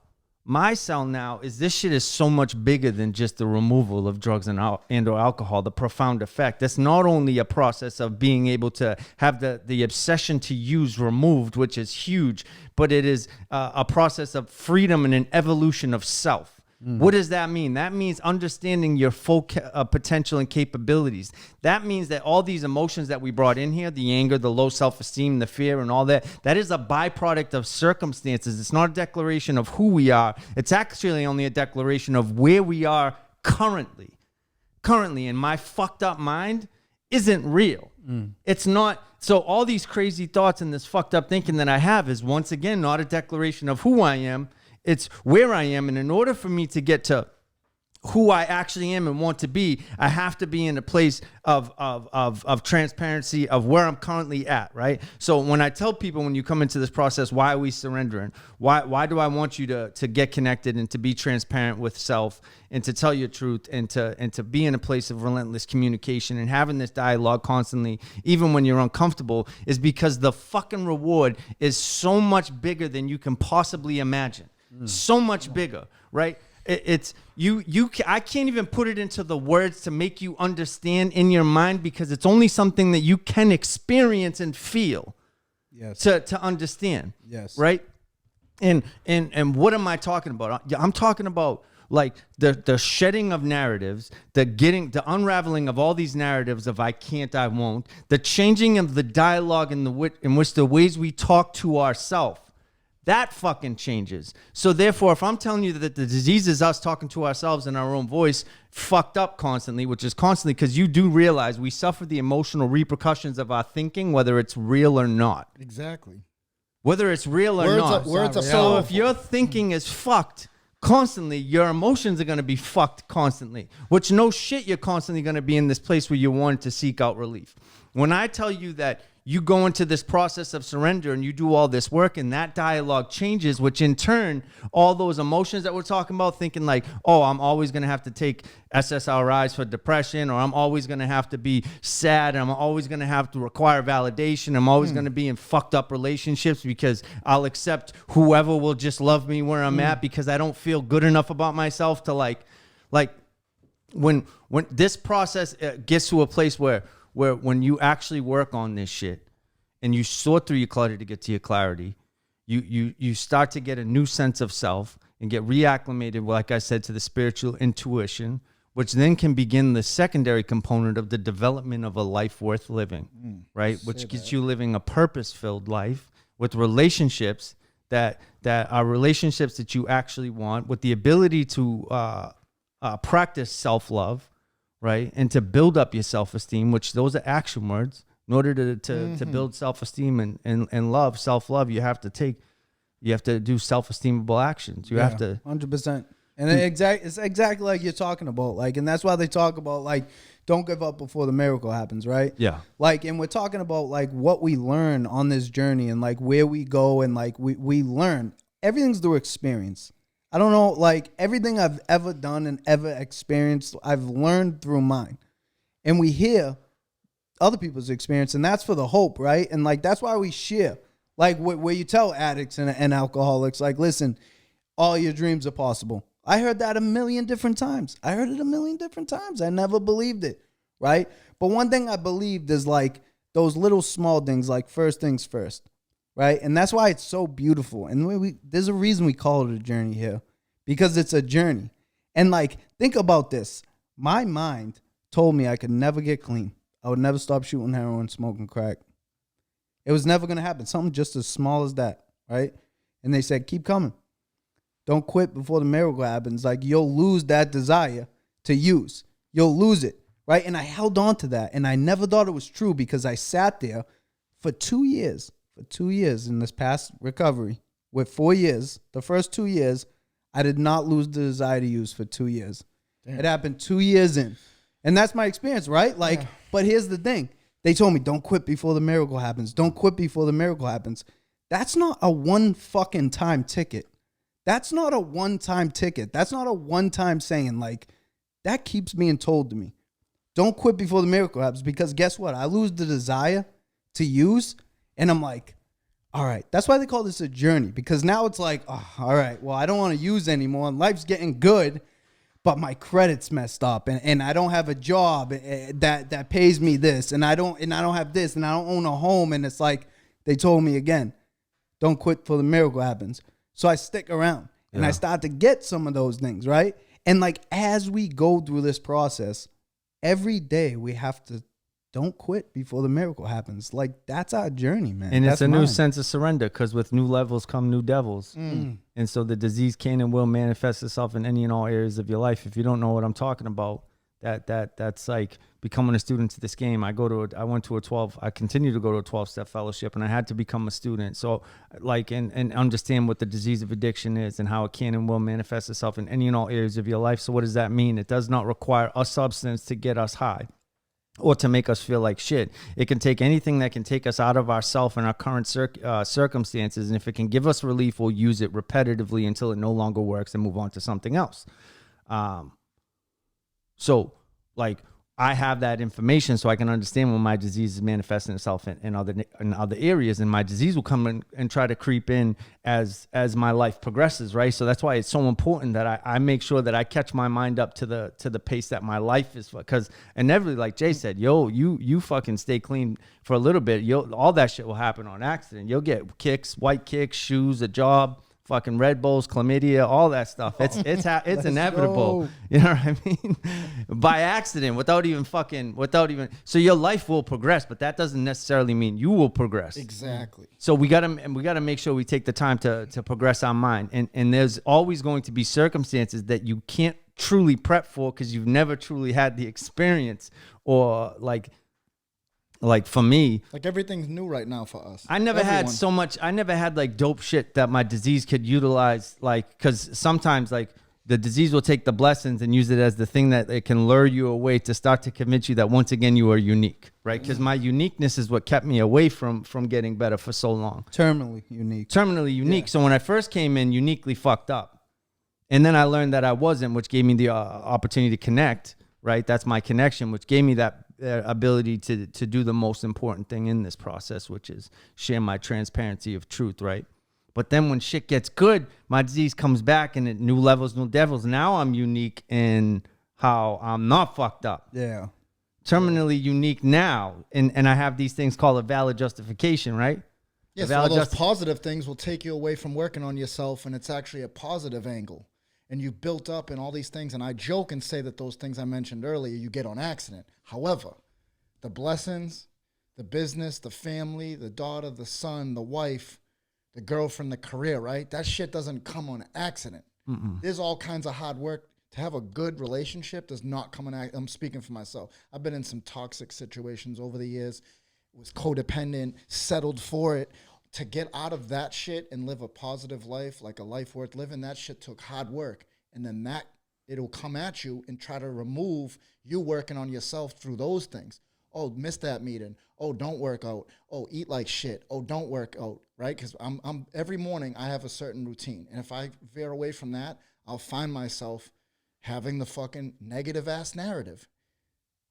is this shit is so much bigger than just the removal of drugs and or alcohol, the profound effect. That's not only a process of being able to have the obsession to use removed, which is huge, but it is a process of freedom and an evolution of self. What does that mean? That means understanding your full potential and capabilities. That means that all these emotions that we brought in here, the anger, the low self-esteem, the fear, and all that, that is a byproduct of circumstances. It's not a declaration of who we are. It's actually only a declaration of where we are currently. And my fucked up mind isn't real. It's not. So all these crazy thoughts and this fucked up thinking that I have is once again not a declaration of who I am. It's where I am. And in order for me to get to who I actually am and want to be, I have to be in a place of transparency of where I'm currently at, right? So when I tell people, when you come into this process, why are we surrendering? Why do I want you to get connected and to be transparent with self and to tell your truth and to be in a place of relentless communication and having this dialogue constantly, even when you're uncomfortable, is because the fucking reward is so much bigger than you can possibly imagine. So much bigger, right? It's you. I can't even put it into the words to make you understand in your mind because it's only something that you can experience and feel. Yes. To understand. Yes. Right. And what am I talking about? I'm talking about like the shedding of narratives, the unraveling of all these narratives of I can't, I won't, the changing of the dialogue in which the ways we talk to ourselves. That fucking changes. So therefore, if I'm telling you that the disease is us talking to ourselves in our own voice, fucked up constantly, which is constantly because you do realize we suffer the emotional repercussions of our thinking, whether it's real or not. Exactly. Whether it's real or not. Words are so powerful. if your thinking is fucked constantly, your emotions are going to be fucked constantly, which no shit, you're constantly going to be in this place where you want to seek out relief. When I tell you that you go into this process of surrender and you do all this work and that dialogue changes, which in turn, all those emotions that we're talking about, thinking like, oh, I'm always going to have to take SSRIs for depression, or I'm always going to have to be sad, and I'm always going to have to require validation. I'm always going to be in fucked up relationships because I'll accept whoever will just love me where I'm at because I don't feel good enough about myself to like when this process gets to a place where when you actually work on this shit and you sort through your clutter to get to your clarity, you start to get a new sense of self and get reacclimated, like I said, to the spiritual intuition, which then can begin the secondary component of the development of a life worth living, right? Which gets you living a purpose-filled life with relationships that are relationships that you actually want, with the ability to practice self-love, right? And to build up your self-esteem, which those are action words. In order to build self-esteem and love, self-love, you have to do self-esteemable actions. You have to 100%. And it's exactly like you're talking about. Like, and that's why they talk about like don't give up before the miracle happens, right? Yeah. Like, and we're talking about like what we learn on this journey and like where we go and like we learn. Everything's through experience. I don't know, like everything I've ever done and ever experienced, I've learned through mine. And we hear other people's experience, and that's for the hope, right? And like that's why we share. Like where you tell addicts and alcoholics, like, listen, all your dreams are possible. I heard that a million different times. I never believed it, right? But one thing I believed is like those little small things, like first things first, right? And that's why it's so beautiful. And there's a reason we call it a journey here, because it's a journey. And like, think about this. My mind told me I could never get clean. I would never stop shooting heroin, smoking crack. It was never going to happen. Something just as small as that, right? And they said, keep coming. Don't quit before the miracle happens. Like, you'll lose that desire to use. You'll lose it, right? And I held on to that, and I never thought it was true because I sat there for 2 years. For 2 years in this past recovery. With 4 years, the first 2 years, I did not lose the desire to use for 2 years. Damn. It happened 2 years in. And that's my experience, right? Like, But here's the thing. They told me, don't quit before the miracle happens. Don't quit before the miracle happens. That's not a one fucking time ticket. That's not a one-time ticket. That's not a one-time saying. Like, that keeps being told to me. Don't quit before the miracle happens, because guess what? I lose the desire to use, and I'm like, all right. That's why they call this a journey, because now it's like, oh, all right, well, I don't want to use anymore, and life's getting good, but my credit's messed up, and I don't have a job that pays me this, and I don't have this, and I don't own a home, and it's like they told me again, don't quit before the miracle happens. So I stick around, and I start to get some of those things, right? And like as we go through this process, every day we have to don't quit before the miracle happens. Like, that's our journey, man. And that's it's a new sense of surrender, because with new levels come new devils. And so the disease can and will manifest itself in any and all areas of your life. If you don't know what I'm talking about, that's like becoming a student to this game. I continue to go to a 12-step fellowship, and I had to become a student. So like, and understand what the disease of addiction is and how it can and will manifest itself in any and all areas of your life. So what does that mean? It does not require a substance to get us high or to make us feel like shit. It can take anything that can take us out of ourself and our current circumstances. And if it can give us relief, we'll use it repetitively until it no longer works and move on to something else. So like, I have that information so I can understand when my disease is manifesting itself in other areas, and my disease will come in and try to creep in as my life progresses, right? So that's why it's so important that I make sure that I catch my mind up to the pace that my life is, because inevitably, like Jay said, you fucking stay clean for a little bit, all that shit will happen on accident. You'll get kicks, white kicks, shoes, a job, fucking Red Bulls, chlamydia, all that stuff. It's inevitable. You know what I mean? By accident, without even. So your life will progress, but that doesn't necessarily mean you will progress. Exactly. So we gotta make sure we take the time to progress our mind. And there's always going to be circumstances that you can't truly prep for because you've never truly had the experience, or like for me, like everything's new right now for us. I never had like dope shit that my disease could utilize, like, because sometimes like the disease will take the blessings and use it as the thing that it can lure you away to start to convince you that once again you are unique, right? Because my uniqueness is what kept me away from getting better for so long. Terminally unique. Yeah. So when I first came in, uniquely fucked up. And then I learned that I wasn't, which gave me the opportunity to connect, right? That's my connection, which gave me that ability to do the most important thing in this process, which is share my transparency of truth, right? But then when shit gets good, my disease comes back and it new levels, new devils. Now I'm unique in how I'm not fucked up. Yeah. Terminally unique now. And I have these things called a valid justification, right? Yes, so all those positive things will take you away from working on yourself, and it's actually a positive angle. And you built up in all these things, and I joke and say that those things I mentioned earlier, you get on accident. However, the blessings, the business, the family, the daughter, the son, the wife, the girlfriend, the career, right? That shit doesn't come on accident. There's all kinds of hard work. To have a good relationship does not come on accident. I'm speaking for myself. I've been in some toxic situations over the years, was codependent, settled for it. To get out of that shit and live a positive life, like a life worth living, that shit took hard work. And then that it'll come at you and try to remove you working on yourself through those things. Oh, miss that meeting. Oh, don't work out. Oh, eat like shit. Oh, don't work out, right? Because I'm every morning I have a certain routine. And if I veer away from that, I'll find myself having the fucking negative ass narrative.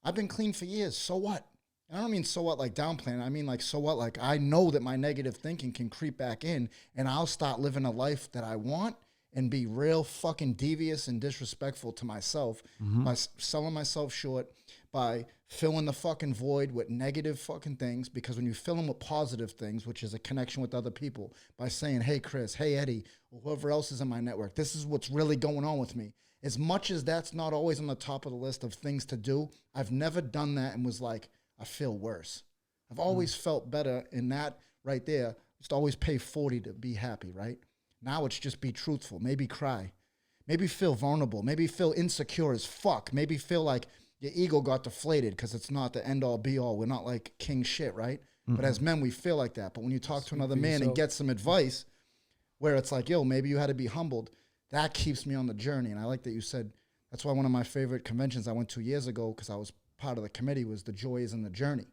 I've been clean for years. So what? And I don't mean so what like downplaying. I mean like so what? Like I know that my negative thinking can creep back in and I'll start living a life that I want and be real fucking devious and disrespectful to myself by selling myself short, by filling the fucking void with negative fucking things. Because when you fill them with positive things, which is a connection with other people, by saying, hey, Chris, hey, Eddie, or whoever else is in my network, this is what's really going on with me. As much as that's not always on the top of the list of things to do, I've never done that and was like, I feel worse. I've always felt better in that right there. Just always pay 40 to be happy, right? Now it's just be truthful. Maybe cry. Maybe feel vulnerable. Maybe feel insecure as fuck. Maybe feel like your ego got deflated because it's not the end all be all. We're not like king shit, right? But as men, we feel like that. But when you talk to another man and get some advice where it's like, yo, maybe you had to be humbled, that keeps me on the journey. And I like that you said, that's why one of my favorite conventions I went to years ago, because I was part of the committee, was the joy is in the journey.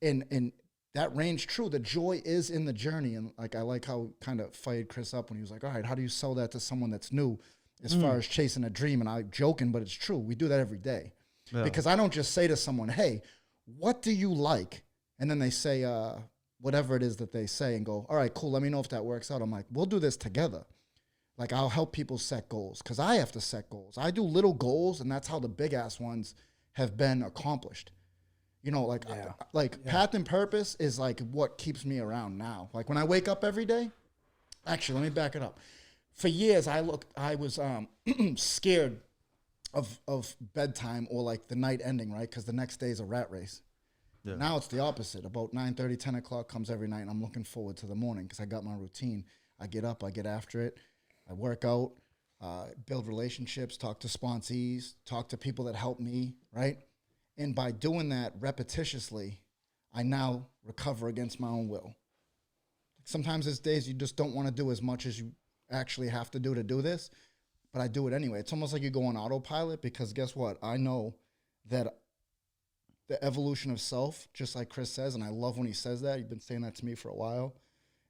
And that ranged true. The joy is in the journey. And like, I like how kind of fired Chris up when he was like, all right, how do you sell that to someone that's new as far as chasing a dream? And I'm joking, but it's true. We do that every day. Yeah. Because I don't just say to someone, hey, what do you like? And then they say whatever it is that they say and go, all right, cool, let me know if that works out. I'm like, we'll do this together. Like, I'll help people set goals because I have to set goals. I do little goals, and that's how the big-ass ones have been accomplished. You know, like, path and purpose is, like, what keeps me around now. Like, when I wake up every day, actually, let me back it up. For years, I was scared of bedtime or, like, the night ending, right? Because the next day is a rat race. Yeah. Now it's the opposite. About 9:30, 10 o'clock comes every night, and I'm looking forward to the morning because I got my routine. I get up, I get after it. I work out, build relationships, talk to sponsees, talk to people that help me, right? And by doing that repetitiously, I now recover against my own will. Sometimes there's days you just don't want to do as much as you actually have to do this, but I do it anyway. It's almost like you go on autopilot because guess what? I know that the evolution of self, just like Chris says, and I love when he says that, you've been saying that to me for a while,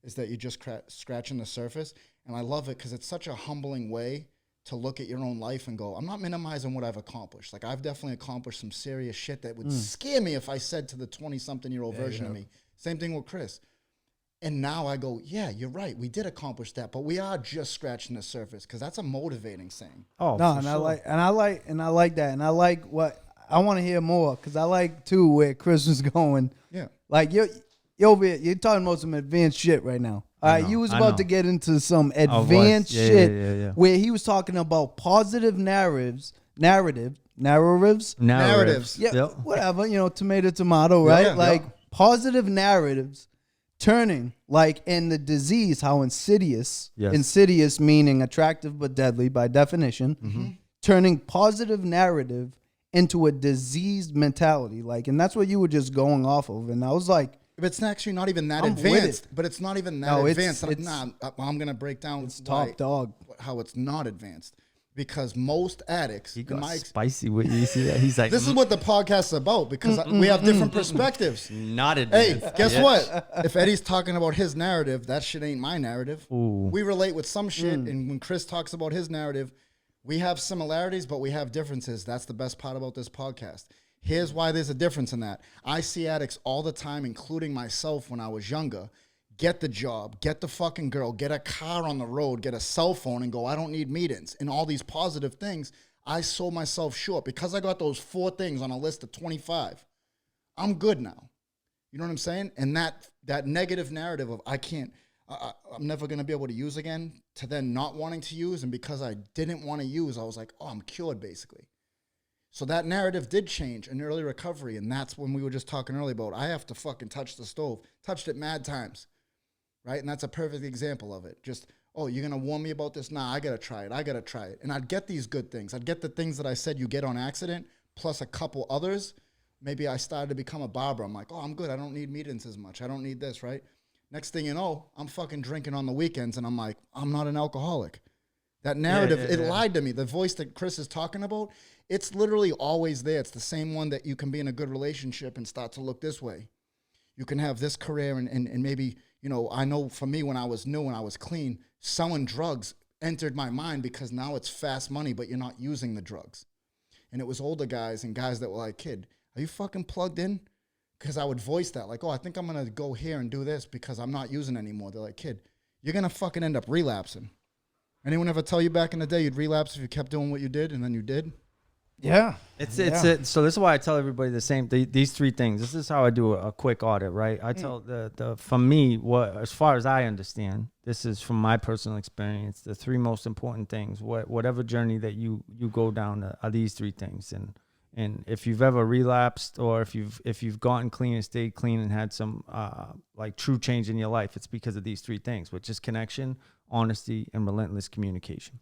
is that you're just scratching the surface. And I love it because it's such a humbling way to look at your own life and go, I'm not minimizing what I've accomplished. Like, I've definitely accomplished some serious shit that would scare me if I said to the 20-something-year-old version of me. Same thing with Chris. And now I go, yeah, you're right. We did accomplish that, but we are just scratching the surface because that's a motivating thing. Oh, no, and sure. I like that. And I like what I want to hear more because I like, too, where Chris was going. Yeah. Like, you're talking about some advanced shit right now. All right, you was about to get into some advanced shit where he was talking about positive narratives. Yeah, whatever, tomato, right? Yeah, positive narratives turning, like in the disease, how insidious, insidious meaning attractive but deadly by definition, turning positive narrative into a diseased mentality. Like, and that's what you were just going off of. And I was like, but it's actually not even that advanced. But it's not even that advanced. I'm going to break down it's top dog how it's not advanced. Because most addicts... He got spicy with you. See that? He's like... This is what the podcast is about because we have different perspectives. Not advanced. Hey, guess what? If Eddie's talking about his narrative, that shit ain't my narrative. Ooh. We relate with some shit. And when Chris talks about his narrative, we have similarities, but we have differences. That's the best part about this podcast. Here's why there's a difference in that. I see addicts all the time, including myself when I was younger, get the job, get the fucking girl, get a car on the road, get a cell phone and go, I don't need meetings. And all these positive things, I sold myself short because I got those 4 things on a list of 25. I'm good now. You know what I'm saying? And that negative narrative of I'm never going to be able to use again to then not wanting to use. And because I didn't want to use, I was like, oh, I'm cured basically. So that narrative did change in early recovery, and that's when we were just talking earlier about I have to fucking touch the stove. Touched it mad times, right? And that's a perfect example of it. Just, oh, you're going to warn me about this? Nah, I got to try it. And I'd get these good things. I'd get the things that I said you get on accident, plus a couple others. Maybe I started to become a barber. I'm like, oh, I'm good. I don't need meetings as much. I don't need this, right? Next thing you know, I'm fucking drinking on the weekends, and I'm like, I'm not an alcoholic. That narrative, it lied to me. The voice that Chris is talking about, it's literally always there. It's the same one that you can be in a good relationship and start to look this way. You can have this career and maybe, I know for me when I was new and I was clean, selling drugs entered my mind because now it's fast money, but you're not using the drugs. And it was older guys and guys that were like, kid, are you fucking plugged in? Because I would voice that like, oh, I think I'm going to go here and do this because I'm not using anymore. They're like, kid, you're going to fucking end up relapsing. Anyone ever tell you back in the day you'd relapse if you kept doing what you did and then you did? Yeah. So this is why I tell everybody the same, these three things. This is how I do a quick audit, right? I tell for me, as far as I understand, this is from my personal experience, the three most important things, whatever journey that you go down are these three things. And if you've ever relapsed or if you've gotten clean and stayed clean and had some like true change in your life, it's because of these three things, which is connection, honesty, and relentless communication.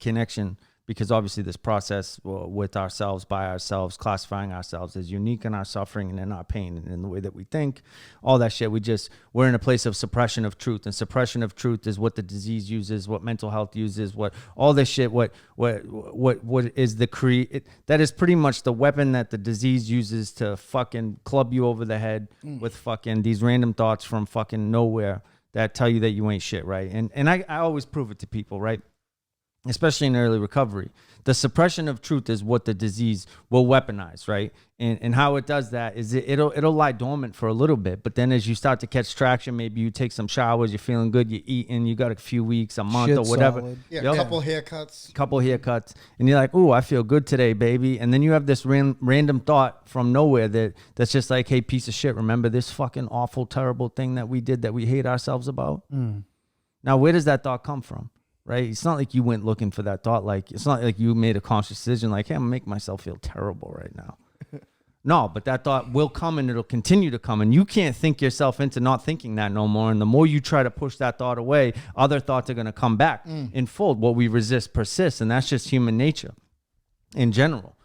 Connection, because obviously this process with ourselves, by ourselves, classifying ourselves as unique in our suffering and in our pain and in the way that we think, all that shit, we're in a place of suppression of truth, and suppression of truth is what the disease uses, what mental health uses, what all this shit, what is that is pretty much the weapon that the disease uses to fucking club you over the head with fucking these random thoughts from fucking nowhere that tell you that you ain't shit, right? And I always prove it to people, right? Especially in early recovery. The suppression of truth is what the disease will weaponize, right? And how it does that is it'll lie dormant for a little bit, but then as you start to catch traction, maybe you take some showers, you're feeling good, you're eating, you got a few weeks, a month, or whatever. Solid. Yeah, a couple haircuts. And you're like, ooh, I feel good today, baby. And then you have this random thought from nowhere that's just like, hey, piece of shit, remember this fucking awful, terrible thing that we did that we hate ourselves about? Now, where does that thought come from? Right? It's not like you went looking for that thought. Like, it's not like you made a conscious decision like, hey, I'm gonna make myself feel terrible right now. No, but that thought will come and it'll continue to come. And you can't think yourself into not thinking that no more. And the more you try to push that thought away, other thoughts are gonna come back in fold. What we resist persists. And that's just human nature in general.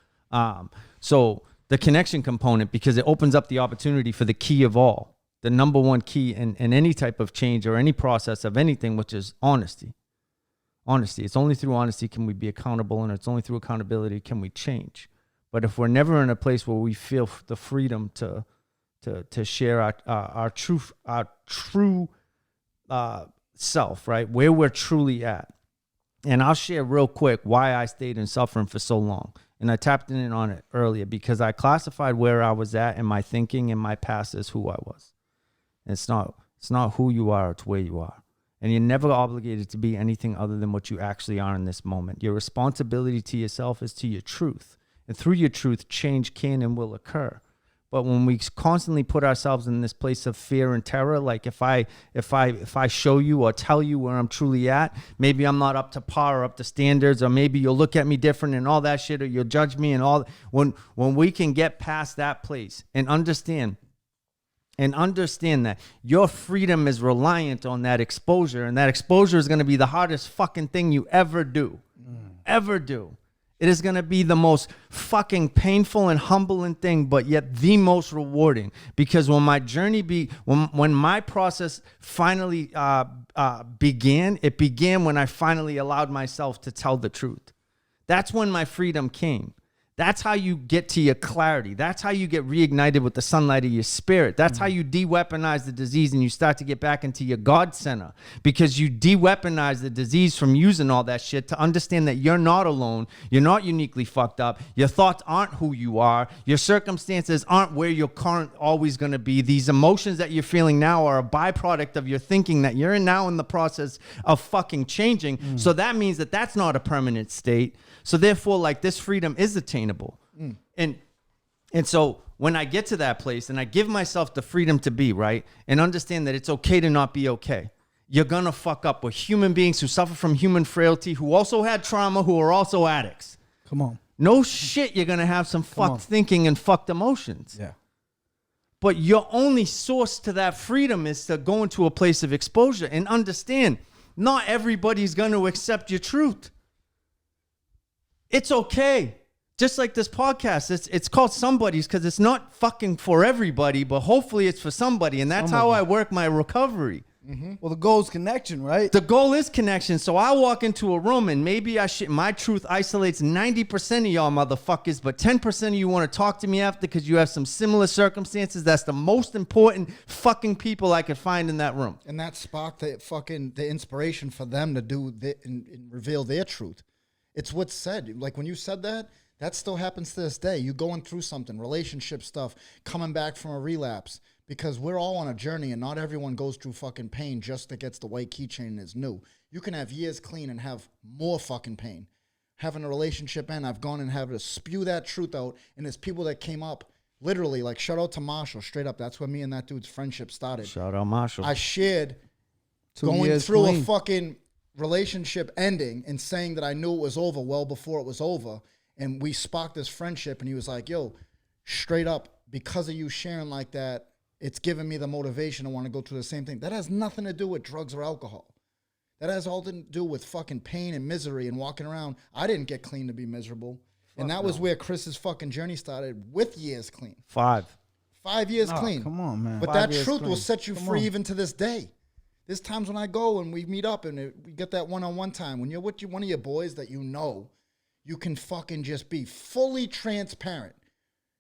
So the connection component, because it opens up the opportunity for the key of all, the number one key in any type of change or any process of anything, which is honesty. Honesty. It's only through honesty can we be accountable, and it's only through accountability can we change. But if we're never in a place where we feel the freedom to share our true self, right, where we're truly at. And I'll share real quick why I stayed in suffering for so long. And I tapped in on it earlier because I classified where I was at in my thinking and my past as who I was. And it's not who you are, it's where you are. And you're never obligated to be anything other than what you actually are in this moment. Your responsibility to yourself is to your truth. And through your truth, change can and will occur. But when we constantly put ourselves in this place of fear and terror, like if I show you or tell you where I'm truly at, maybe I'm not up to par or up to standards, or maybe you'll look at me different and all that shit, or you'll judge me and all. When we can get past that place and understand that your freedom is reliant on that exposure, and that exposure is going to be the hardest fucking thing you ever do. Ever do. It is going to be the most fucking painful and humbling thing, but yet the most rewarding. Because when my journey when my process finally began, it began when I finally allowed myself to tell the truth. That's when my freedom came. That's how you get to your clarity. That's how you get reignited with the sunlight of your spirit. That's how you de-weaponize the disease and you start to get back into your God center, because you de-weaponize the disease from using all that shit to understand that you're not alone. You're not uniquely fucked up. Your thoughts aren't who you are. Your circumstances aren't where you're always going to be. These emotions that you're feeling now are a byproduct of your thinking that you're now in the process of fucking changing. So that means that that's not a permanent state. So therefore, like, this freedom is attainable. And so when I get to that place and I give myself the freedom to be, right, and understand that it's okay to not be okay. You're going to fuck up with human beings who suffer from human frailty, who also had trauma, who are also addicts. Come on. No shit, you're going to have some fucked thinking and fucked emotions. Yeah. But your only source to that freedom is to go into a place of exposure and understand not everybody's going to accept your truth. It's okay. Just like this podcast, it's called SomeBuddies because it's not fucking for everybody, but hopefully it's for somebody. And that's how I work my recovery. Well, the goal is connection, right? The goal is connection. So I walk into a room and maybe my truth isolates 90% of y'all motherfuckers, but 10% of you want to talk to me after because you have some similar circumstances. That's the most important fucking people I could find in that room. And that sparked the inspiration for them to do and reveal their truth. It's what's said. Like when you said that still happens to this day. You going through something, relationship stuff, coming back from a relapse. Because we're all on a journey and not everyone goes through fucking pain just that gets the white keychain and is new. You can have years clean and have more fucking pain. Having a relationship end, I've gone and had to spew that truth out. And there's people that came up, literally, like shout out to Marshall, straight up. That's where me and that dude's friendship started. Shout out Marshall. I shared 2 going years through clean. a fucking relationship ending and saying that I knew it was over well before it was over. And we sparked this friendship and he was like, yo, straight up, because of you sharing like that, it's given me the motivation to want to go through the same thing. That has nothing to do with drugs or alcohol. That has all to do with fucking pain and misery and walking around. I didn't get clean to be miserable. And that was where Chris's fucking journey started with years clean. 5 years Oh, clean. come on, man. But 5 that years truth will clean. set you free even to this day. There's times when I go and we meet up and we get that one-on-one time. When you're with one of your boys that you know, you can fucking just be fully transparent.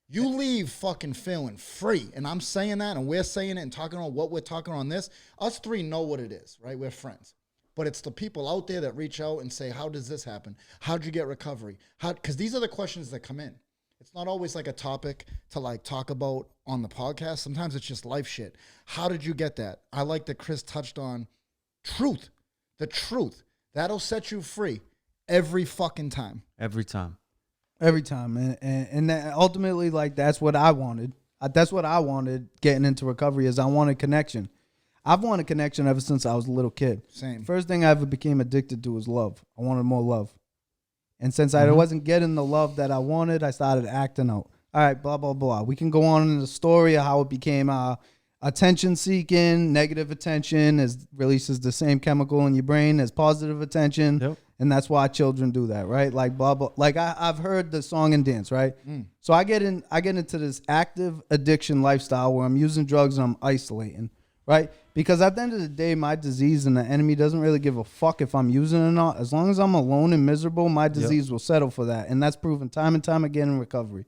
You leave fucking feeling free. And I'm saying that and we're saying it and talking on what we're talking on this. Us three know what it is, right? We're friends. But it's the people out there that reach out and say, how does this happen? How'd you get recovery? Because these are the questions that come in. It's not always like a topic to like talk about on the podcast. Sometimes it's just life shit. How did you get that? I like that Chris touched on truth. The truth. That'll set you free every fucking time. Every time. Every time, man. And that ultimately, like, that's what I wanted. That's what I wanted getting into recovery is I wanted connection. I've wanted connection ever since I was a little kid. Same. First thing I ever became addicted to was love. I wanted more love. And since I wasn't getting the love that I wanted, I started acting out. All right, blah, blah, blah. We can go on in the story of how it became attention-seeking, negative attention releases the same chemical in your brain as positive attention. Yep. And that's why children do that, right? Like blah blah. Like I've heard the song and dance, right? So I get into this active addiction lifestyle where I'm using drugs and I'm isolating, right? Because at the end of the day, my disease and the enemy doesn't really give a fuck if I'm using it or not. As long as I'm alone and miserable, my disease will settle for that, and that's proven time and time again in recovery.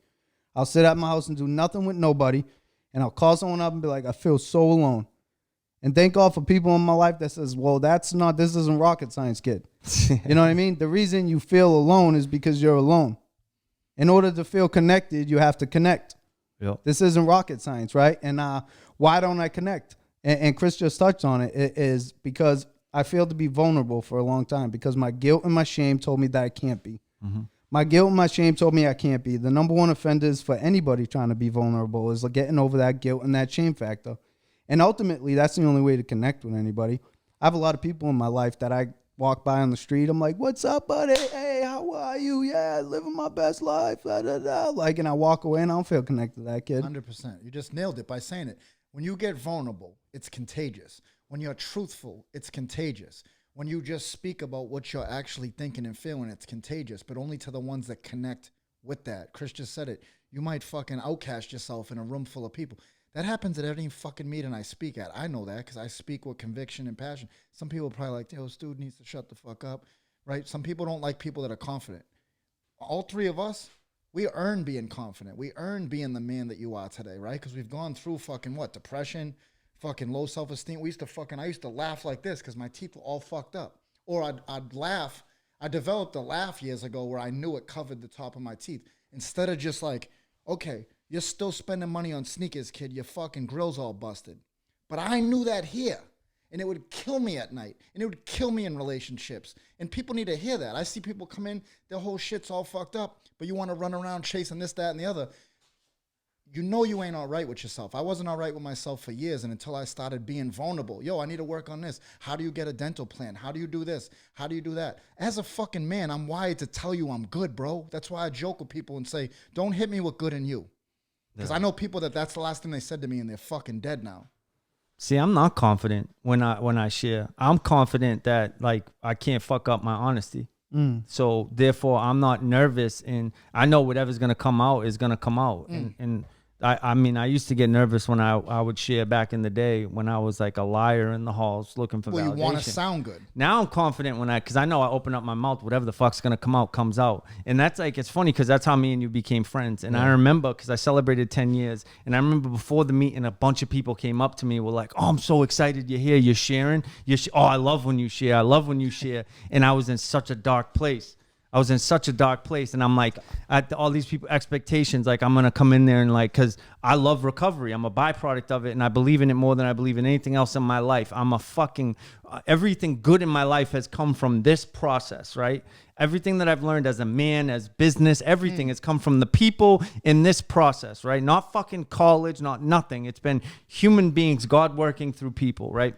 I'll sit at my house and do nothing with nobody, and I'll call someone up and be like, I feel so alone. And thank God for people in my life that says, well, this isn't rocket science, kid. You know what I mean? The reason you feel alone is because you're alone. In order to feel connected, you have to connect. Yep. This isn't rocket science, right? And why don't I connect? And Chris just touched on it. It is because I failed to be vulnerable for a long time because my guilt and my shame told me that I can't be. Mm-hmm. My guilt and my shame told me I can't be. The number one offenders for anybody trying to be vulnerable is like getting over that guilt and that shame factor. And ultimately, that's the only way to connect with anybody. I have a lot of people in my life that I walk by on the street. I'm like, what's up, buddy? Hey, how are you? Yeah, living my best life. Da, da, da. Like, and I walk away and I don't feel connected to that kid. 100%. You just nailed it by saying it. When you get vulnerable, it's contagious. When you're truthful, it's contagious. When you just speak about what you're actually thinking and feeling, it's contagious, but only to the ones that connect with that. Chris just said it. You might fucking outcast yourself in a room full of people. That happens at any fucking meeting I speak at. I know that because I speak with conviction and passion. Some people are probably like, yo, this dude needs to shut the fuck up, right? Some people don't like people that are confident. All three of us, we earn being confident. We earn being the man that you are today, right? Because we've gone through fucking what? Depression, fucking low self-esteem. I used to laugh like this because my teeth were all fucked up. Or I'd laugh. I developed a laugh years ago where I knew it covered the top of my teeth. Instead of just like, okay, you're still spending money on sneakers, kid. Your fucking grill's all busted. But I knew that here. And it would kill me at night. And it would kill me in relationships. And people need to hear that. I see people come in, their whole shit's all fucked up. But you want to run around chasing this, that, and the other. You know you ain't all right with yourself. I wasn't all right with myself for years. And until I started being vulnerable. Yo, I need to work on this. How do you get a dental plan? How do you do this? How do you do that? As a fucking man, I'm wired to tell you I'm good, bro. That's why I joke with people and say, don't hit me with good in you. Because I know people that's the last thing they said to me and they're fucking dead now. See, I'm not confident when I share. I'm confident that like I can't fuck up my honesty. So therefore I'm not nervous and I know whatever's gonna come out is gonna come out. And I mean, I used to get nervous when I would share back in the day when I was like a liar in the halls looking for validation. You want to sound good. Now I'm confident because I know I open up my mouth, whatever the fuck's going to come out, comes out. And that's like, it's funny because that's how me and you became friends. And I remember, because I celebrated 10 years, and I remember before the meeting, a bunch of people came up to me, were like, oh, I'm so excited you're here, you're sharing. Oh, I love when you share. I love when you share. And I was in such a dark place. And I'm like, all these people expectations, like I'm going to come in there and like, cause I love recovery. I'm a byproduct of it. And I believe in it more than I believe in anything else in my life. I'm a fucking, everything good in my life has come from this process, right? Everything that I've learned as a man, as business, everything has come from the people in this process, right? Not fucking college, not nothing. It's been human beings, God working through people, right?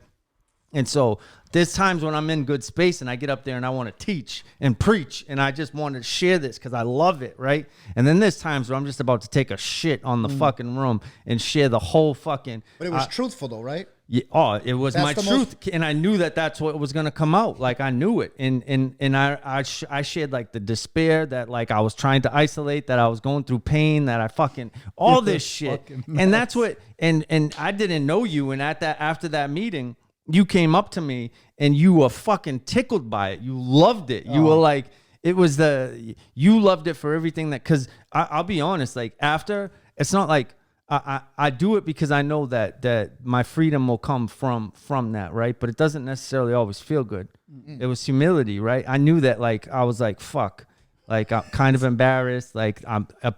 And so there's times when I'm in good space and I get up there and I want to teach and preach and I just want to share this because I love it, right? And then there's times where I'm just about to take a shit on the fucking room and share the whole fucking... But it was truthful though, right? Yeah, it was my truth. And I knew that that's what was going to come out. Like I knew it. And I shared like the despair that like I was trying to isolate, that I was going through pain, that I fucking... All this shit. And that's what... And I didn't know you. And after that meeting... You came up to me and you were fucking tickled by it. You loved it. You were like, you loved it for everything that, cause I'll be honest, like after, it's not like I do it because I know that my freedom will come from that. Right. But it doesn't necessarily always feel good. It was humility. Right. I knew that like, I was like, fuck. Like I'm kind of embarrassed. Like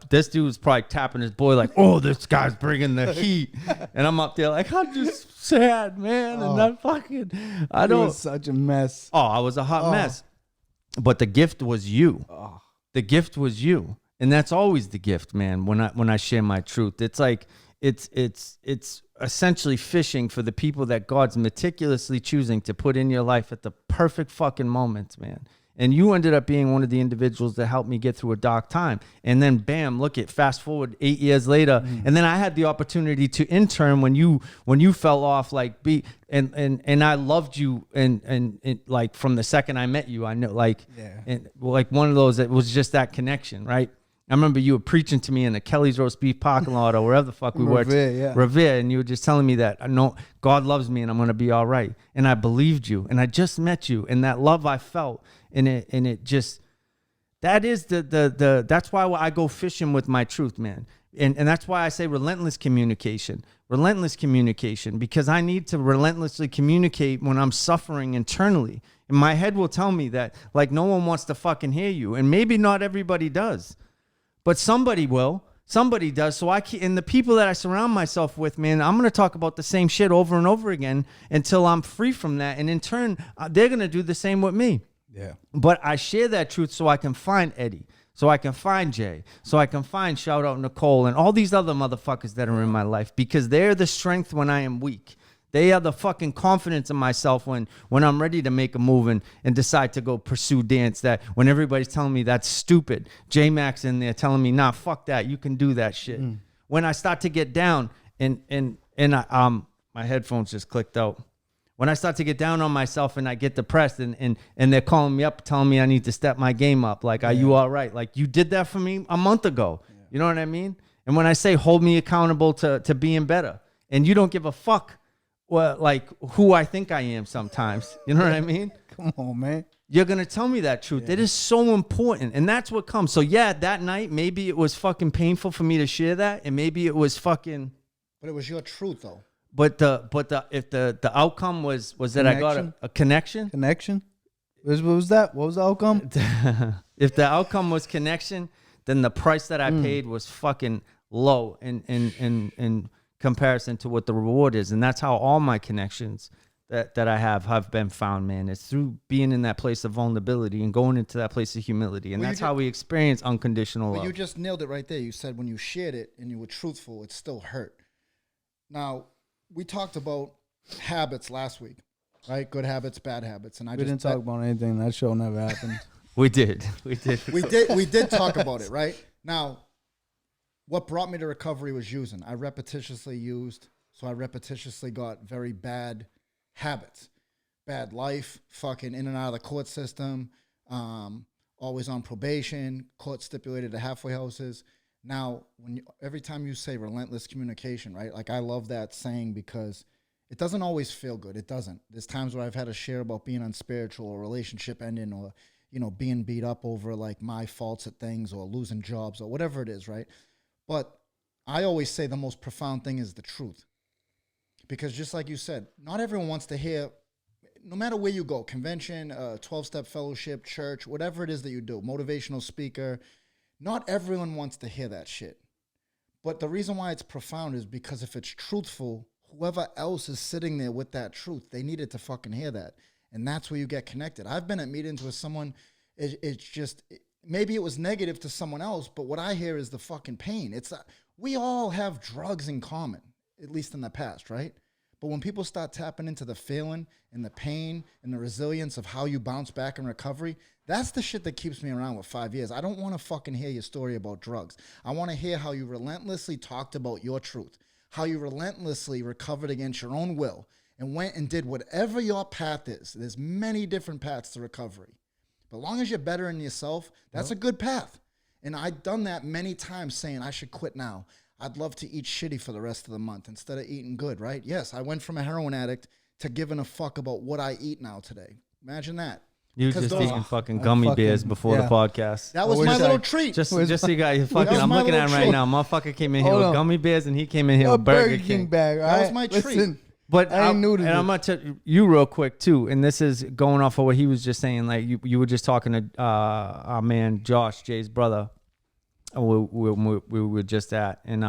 this dude's probably tapping his boy like, oh, this guy's bringing the heat, and I'm up there like, I'm just sad, man, and not fucking. I don't. It was such a mess. Oh, I was a hot mess, but the gift was you. The gift was you, and that's always the gift, man. When I share my truth, it's like it's essentially fishing for the people that God's meticulously choosing to put in your life at the perfect fucking moments, man. And you ended up being one of the individuals that helped me get through a dark time. And then bam, look at fast forward 8 years later. And then I had the opportunity to intern when you fell off, like and I loved you and like from the second I met you, I know like and like one of those, it was just that connection, right? I remember you were preaching to me in the Kelly's Roast Beef parking lot or wherever the fuck we were. Revere, and you were just telling me that I know God loves me and I'm gonna be all right. And I believed you, and I just met you, and that love I felt, and it just, that is the that's why I go fishing with my truth, man. And that's why I say relentless communication, because I need to relentlessly communicate when I'm suffering internally. And my head will tell me that like no one wants to fucking hear you, and maybe not everybody does. But somebody will. Somebody does. So and the people that I surround myself with, man, I'm going to talk about the same shit over and over again until I'm free from that. And in turn, they're going to do the same with me. Yeah. But I share that truth so I can find Eddie, so I can find Jay, so I can find, shout out Nicole, and all these other motherfuckers that are in my life, because they're the strength when I am weak. They are the fucking confidence in myself when I'm ready to make a move and decide to go pursue dance, that when everybody's telling me that's stupid. J-Max in there telling me, nah, fuck that. You can do that shit. When I start to get down and my headphones just clicked out. When I start to get down on myself and I get depressed and they're calling me up, telling me I need to step my game up. Like, are you all right? Like, you did that for me a month ago. Yeah. You know what I mean? And when I say hold me accountable to being better, and you don't give a fuck like who I think I am sometimes. You know what I mean? Come on, man. You're going to tell me that truth. Yeah. It is so important. And that's what comes. So yeah, that night, maybe it was fucking painful for me to share that. And maybe it was fucking. But it was your truth though. But if the outcome was that I got a connection. Connection? What was that? What was the outcome? If the outcome was connection, then the price that I paid was fucking low in comparison to what the reward is. And that's how all my connections that I have been found, man. It's through being in that place of vulnerability and going into that place of humility. And that's how we experience unconditional love. You just nailed it right there. You said when you shared it and you were truthful, it still hurt. Now, we talked about habits last week, right? Good habits, bad habits. And we didn't talk about anything. That show never happened. We did. We did talk about it, right? Now, what brought me to recovery was using. I repetitiously used, so I repetitiously got very bad habits. Bad life, fucking in and out of the court system, always on probation, court stipulated to halfway houses. Now, every time you say relentless communication, right? Like I love that saying because it doesn't always feel good. It doesn't. There's times where I've had to share about being unspiritual or relationship ending or, being beat up over like my faults at things or losing jobs or whatever it is, right? But I always say the most profound thing is the truth. Because just like you said, not everyone wants to hear, no matter where you go, convention, 12-step fellowship, church, whatever it is that you do, motivational speaker, not everyone wants to hear that shit. But the reason why it's profound is because if it's truthful, whoever else is sitting there with that truth, they needed to fucking hear that. And that's where you get connected. I've been at meetings with someone, it's just, maybe it was negative to someone else, but what I hear is the fucking pain. We all have drugs in common, at least in the past, right? But when people start tapping into the feeling and the pain and the resilience of how you bounce back in recovery, that's the shit that keeps me around with 5 years. I don't want to fucking hear your story about drugs. I want to hear how you relentlessly talked about your truth, how you relentlessly recovered against your own will and went and did whatever your path is. There's many different paths to recovery. But as long as you're better in yourself, that's a good path. And I've done that many times saying I should quit now. I'd love to eat shitty for the rest of the month instead of eating good, right? Yes, I went from a heroin addict to giving a fuck about what I eat now today. Imagine that. You were just eating fucking gummy bears before the podcast. That was my little treat. Just so you guys, fucking, I'm looking at him right now. Motherfucker came in here with gummy bears and he came in here with Burger King bag. That was my treat. But I'm new to and I'm gonna tell you real quick too, and this is going off of what he was just saying. Like you were just talking to our man Josh, Jay's brother. We were just at, and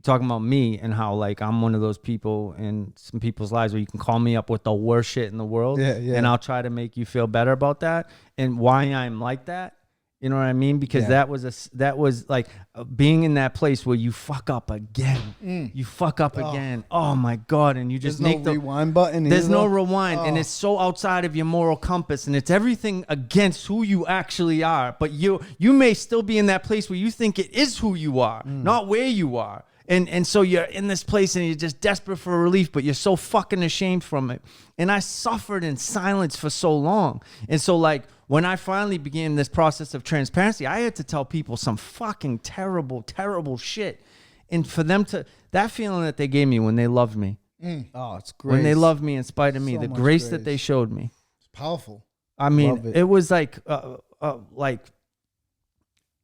talking about me and how like I'm one of those people in some people's lives where you can call me up with the worst shit in the world, and I'll try to make you feel better about that and why I'm like that. You know what I mean? Because that was like being in that place where you fuck up again. You fuck up again. Oh my God. And you just there's make no rewind button. There's no rewind. And it's so outside of your moral compass and it's everything against who you actually are. But you may still be in that place where you think it is who you are, not where you are. And so you're in this place and you're just desperate for relief, but you're so fucking ashamed from it. And I suffered in silence for so long. And so like when I finally began this process of transparency, I had to tell people some fucking terrible, terrible shit. And for them that feeling that they gave me when they loved me. Oh, it's great. When they loved me in spite of me, So the much grace that they showed me. It's powerful. I mean, it was like, well,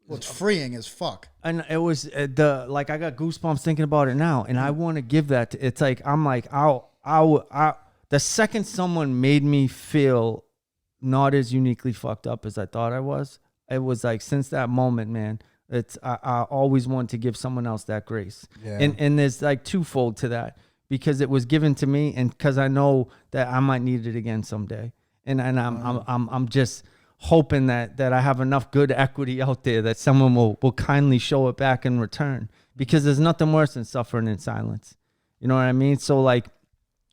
it's freeing as fuck. And it was I got goosebumps thinking about it now, and I want to give that. It's like I'm like the second someone made me feel not as uniquely fucked up as I thought I was, it was like since that moment, man. I always want to give someone else that grace, and there's like twofold to that because it was given to me, and because I know that I might need it again someday, and I'm just hoping that I have enough good equity out there that someone will kindly show it back in return, because there's nothing worse than suffering in silence. You know what I mean? So like,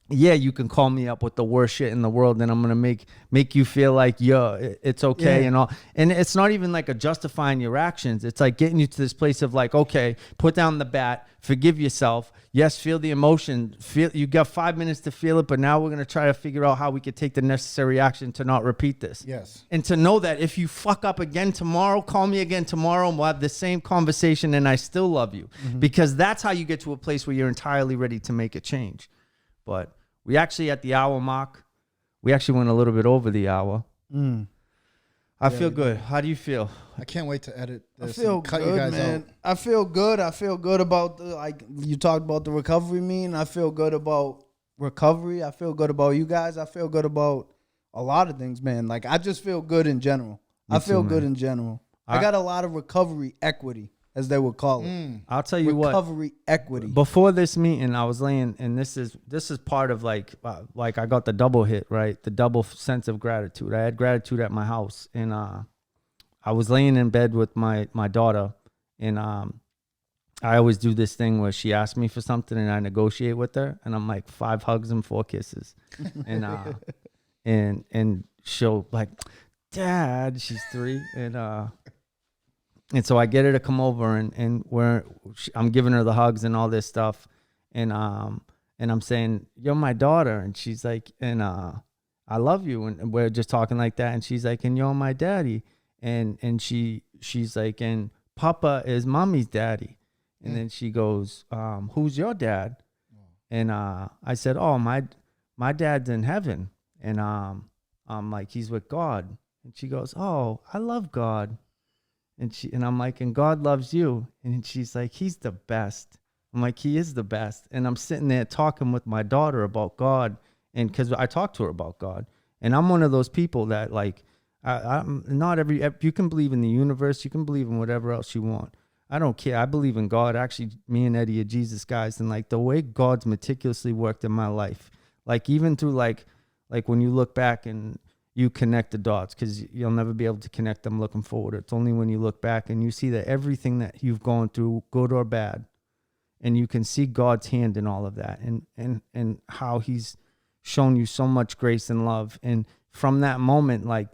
yeah, you can call me up with the worst shit in the world and I'm going to make you feel like, it's okay and all. And it's not even like a justifying your actions. It's like getting you to this place of like, okay, put down the bat, forgive yourself. Yes, feel the emotion. You got 5 minutes to feel it, but now we're going to try to figure out how we could take the necessary action to not repeat this. Yes. And to know that if you fuck up again tomorrow, call me again tomorrow and we'll have the same conversation and I still love you. Because that's how you get to a place where you're entirely ready to make a change. But we actually at the hour mark, we actually went a little bit over the hour. I feel good. How do you feel? I can't wait to edit this. I feel and cut good, you guys man. out. I feel good. I feel good about like you talked about the recovery mean. I feel good about recovery. I feel good about you guys. I feel good about a lot of things, man. Like I just feel good in general. I feel good in general. I got a lot of recovery equity, as they would call it. I'll tell you what. Recovery equity. Before this meeting, I was laying, and this is part of like I got the double hit, right? The double sense of gratitude. I had gratitude at my house, and I was laying in bed with my daughter, and I always do this thing where she asks me for something, and I negotiate with her, and I'm like 5 hugs and 4 kisses, and and she'll like, Dad, she's 3, and so I get her to come over and I'm giving her the hugs and all this stuff. And I'm saying, you're my daughter. And she's like, and I love you. And we're just talking like that. And she's like, and you're my daddy. And she's like, and Papa is mommy's daddy. And then she goes, who's your dad? And I said, oh, my dad's in heaven. And I'm like, he's with God. And she goes, oh, I love God. And I'm like, and God loves you. And she's like, he's the best. I'm like, he is the best. And I'm sitting there talking with my daughter about God. And because I talked to her about God. And I'm one of those people that like, I'm not you can believe in the universe. You can believe in whatever else you want. I don't care. I believe in God. Actually, me and Eddie are Jesus guys. And like the way God's meticulously worked in my life, like even through like when you look back and you connect the dots, because you'll never be able to connect them looking forward. It's only when you look back and you see that everything that you've gone through, good or bad, and you can see God's hand in all of that, and how he's shown you so much grace and love. And from that moment, like,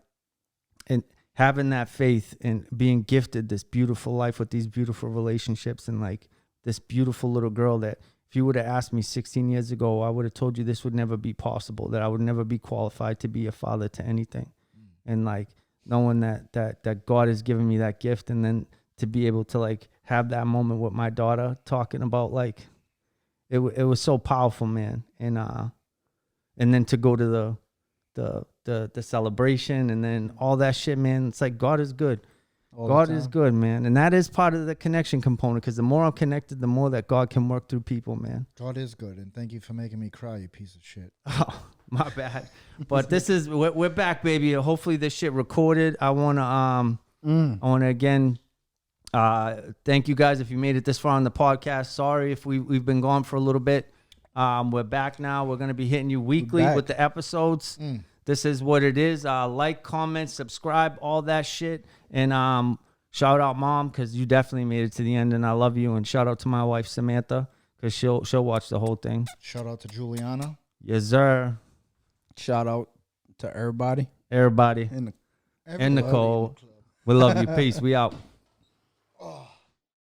and having that faith and being gifted this beautiful life with these beautiful relationships and like this beautiful little girl that if you would have asked me 16 years ago, I would have told you this would never be possible, that I would never be qualified to be a father to anything. And like knowing that God has given me that gift, and then to be able to like have that moment with my daughter talking about like, it was so powerful, man. And then to go to the celebration and then all that shit, man, it's like God is good. God is good, man. And that is part of the connection component, because the more I'm connected, the more that God can work through people, man. God is good. And thank you for making me cry, you piece of shit. Oh, my bad. But we're back, baby. Hopefully this shit recorded. I want to again, thank you guys if you made it this far on the podcast. Sorry if we've been gone for a little bit. We're back now. We're going to be hitting you weekly with the episodes. This is what it is. Like, comment, subscribe, all that shit. And shout out Mom, because you definitely made it to the end, and I love you. And shout out to my wife Samantha, because she'll watch the whole thing. Shout out to Juliana. Yes, sir. Shout out to everybody. And Nicole. We love you. Peace. We out.